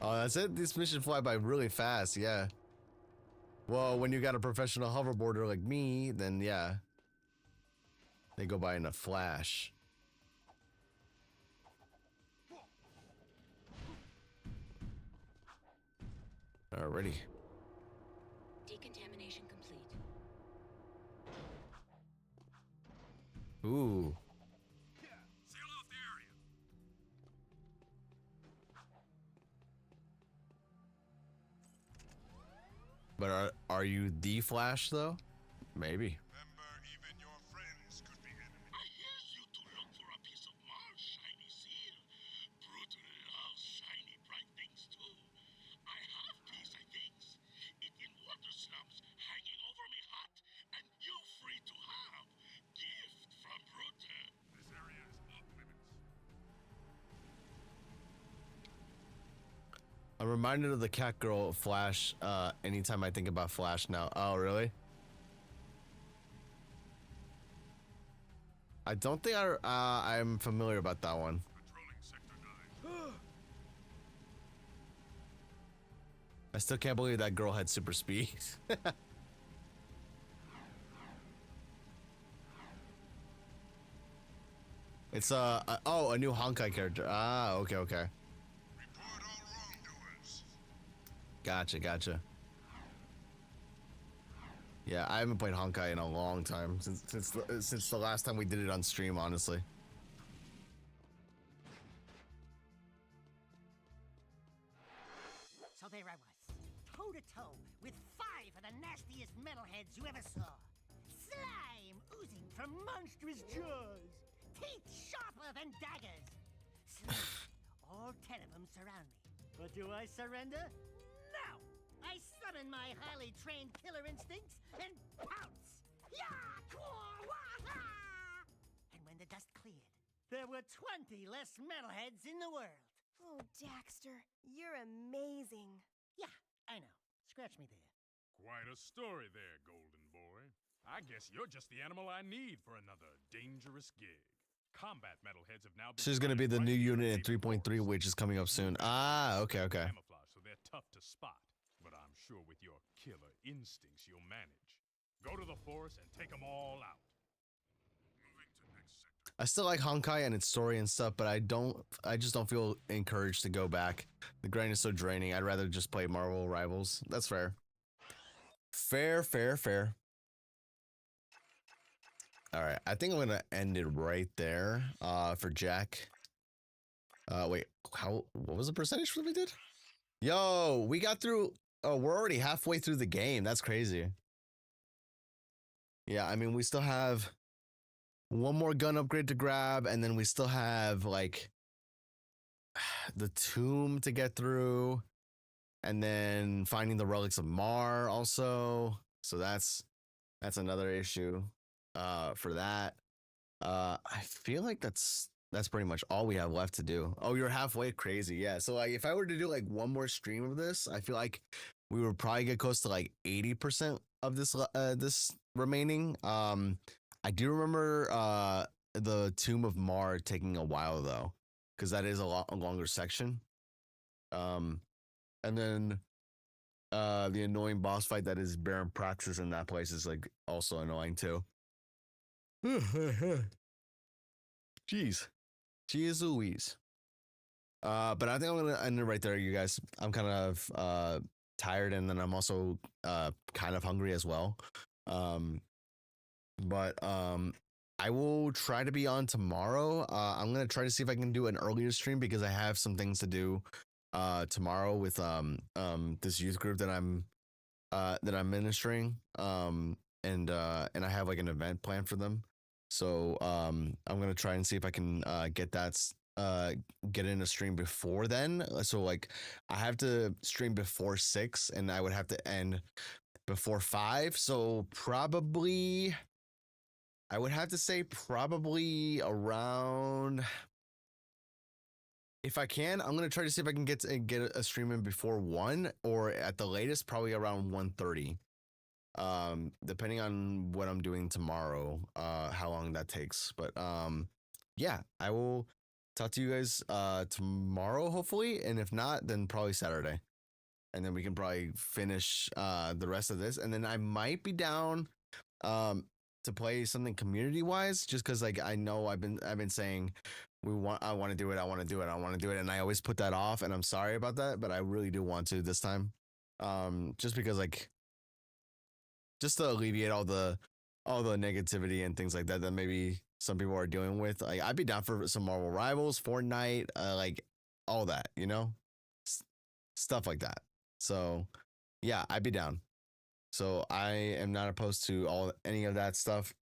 Oh, that's it? These missions fly by really fast, yeah. Well, when you got a professional hoverboarder like me, then yeah. They go by in a flash. Alrighty. Decontamination complete. Ooh. Seal off the area. But are you the Flash though? Maybe. Remember, even your friends could be enemies. I hear you to look for a piece of Mars shiny seal. Brutal loves shiny bright things too. I have piece, I think. It in water slumps, hanging over me hot, and you free to have. Gift from Brutal. This area is off limits. I'm reminded of the cat girl Flash anytime I think about Flash now. Oh, really? I don't think I'm familiar about that one. Patrolling Sector 9. I still can't believe that girl had super speed. It's oh, a new Honkai character. Ah, okay. Report all wrongdoers. Gotcha. Yeah, I haven't played Honkai in a long time since the last time we did it on stream, honestly. So there I was, toe to toe with 5 of the nastiest metalheads you ever saw. Slime oozing from monstrous jaws, teeth sharper than daggers. Slowly, all 10 of them surround me. But do I surrender? No! I summon my highly trained killer instincts and pounce! Yeah! And when the dust cleared, there were 20 less metalheads in the world. Oh, Daxter, you're amazing. Yeah, I know. Scratch me there. Quite a story there, Golden Boy. I guess you're just the animal I need for another dangerous gig. Combat metalheads have now been She's gonna be the new unit in 3.3, which is coming up soon. Ah, okay. camouflage, so they're tough to spot. But I'm sure with your killer instincts, you'll manage. Go to the forest and take them all out. Moving to next sector. I still like Honkai and its story and stuff, but I just don't feel encouraged to go back. The grind is so draining. I'd rather just play Marvel Rivals. That's fair. Fair. All right, I think I'm gonna end it right there. For Jack. Wait, what was the percentage that we did? Yo, we got through. Oh, we're already halfway through the game. That's crazy. Yeah, I mean, we still have one more gun upgrade to grab, and then we still have like the tomb to get through, and then finding the relics of Mar also. So that's another issue for that. I feel like that's pretty much all we have left to do. Oh, you're halfway. Crazy. Yeah, so like if I were to do like one more stream of this, I feel like we would probably get close to like 80% of this this remaining. I do remember the Tomb of Mar taking a while though, because that is a longer section. And then the annoying boss fight that is Baron Praxis in that place is like also annoying too. Jeez Louise. But I think I'm gonna end it right there, you guys. I'm kind of tired, and then I'm also kind of hungry as well. But I will try to be on tomorrow. I'm gonna try to see if I can do an earlier stream because I have some things to do tomorrow with this youth group that I'm ministering. And I have like an event planned for them. So I'm gonna try and see if I can get in a stream before then. So like I have to stream before 6 and I would have to end before 5. So probably I would have to say probably around, if I can, I'm gonna try to see if I can get a stream in before 1, or at the latest probably around 1:30. Depending on what I'm doing tomorrow, how long that takes. But yeah, I will talk to you guys tomorrow hopefully, and if not, then probably Saturday, and then we can probably finish the rest of this, and then I might be down to play something community wise, just because like I know I've been saying I want to do it, and I always put that off, and I'm sorry about that, but I really do want to this time, just because like, just to alleviate all the negativity and things like that maybe some people are dealing with. Like I'd be down for some Marvel Rivals, Fortnite, like all that, you know, stuff like that. So yeah, I'd be down. So I am not opposed to any of that stuff.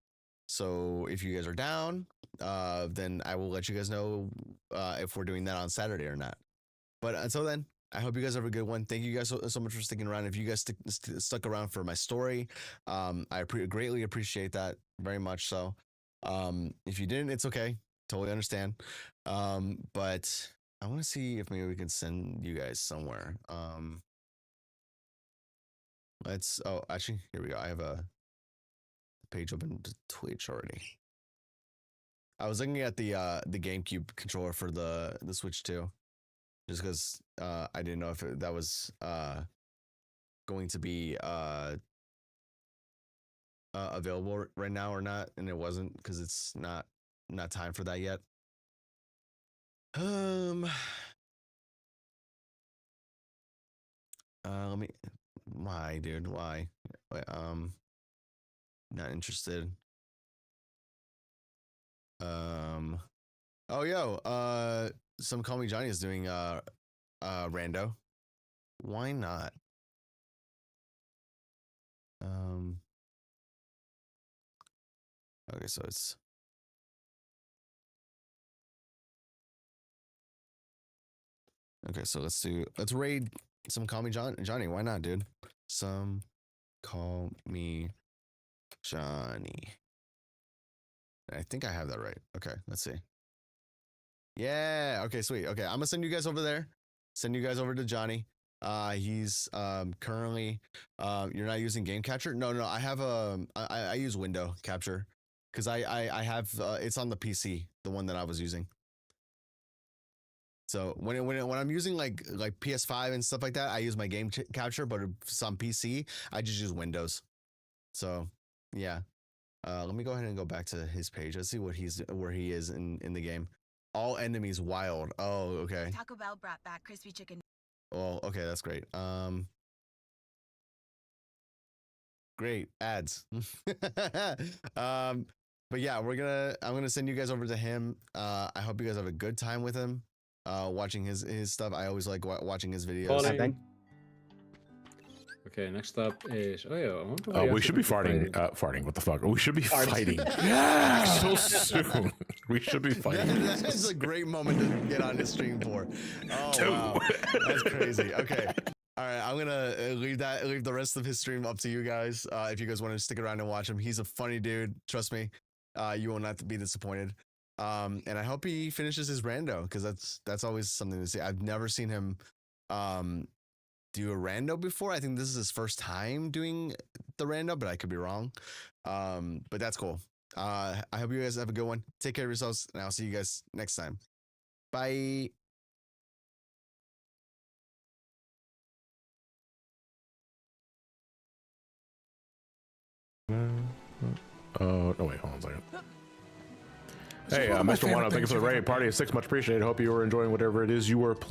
So if you guys are down, then I will let you guys know if we're doing that on Saturday or not. But until then, I hope you guys have a good one. Thank you guys so much for sticking around. If you guys stuck around for my story, I greatly appreciate that very much. So if you didn't, it's okay. Totally understand. But I want to see if maybe we can send you guys somewhere. Actually, here we go. I have a page open to Twitch already. I was looking at the GameCube controller for the Switch too, just because I didn't know if that was going to be available right now or not, and it wasn't because it's not time for that yet. Let me. Why, dude? Why? Not interested. Oh, yo. Some Call Me Johnny is doing rando. Why not? Okay, so it's Okay, so let's raid some Call Me Johnny. Why not, dude? Some Call Me Johnny. I think I have that right. Okay, let's see. Yeah. Okay, sweet. Okay, I'm gonna send you guys over there. Send you guys over to Johnny. He's currently you're not using game capture? No, I have I use window capture because I have it's on the PC, the one that I was using. So when I'm using like PS5 and stuff like that, I use my game capture, but if it's on PC, I just use Windows. So yeah. Let me go ahead and go back to his page. Let's see where he is in the game. All enemies wild. Oh, okay. Taco Bell brought back crispy chicken. Oh, okay, that's great. Great ads. But yeah, I'm gonna send you guys over to him. I hope you guys have a good time with him. Watching his stuff. I always like watching his videos. Okay, next up is we should be farting. Farting. What the fuck? We should be fighting. Yeah, so soon. We should be fighting. That's a great moment to get on his stream for. Oh wow, that's crazy. Okay, all right. I'm gonna leave the rest of his stream up to you guys. If you guys want to stick around and watch him, he's a funny dude. Trust me, you will not be disappointed. And I hope he finishes his rando because that's always something to see. I've never seen him do a rando before. I think this is his first time doing the rando, but I could be wrong. But that's cool. I hope you guys have a good one. Take care of yourselves, and I'll see you guys next time. Bye. No, wait, hold on a second. Hey, Mr. Juan-Up, thank you for the raid. Party of 6, much appreciated. Hope you were enjoying whatever it is you were playing.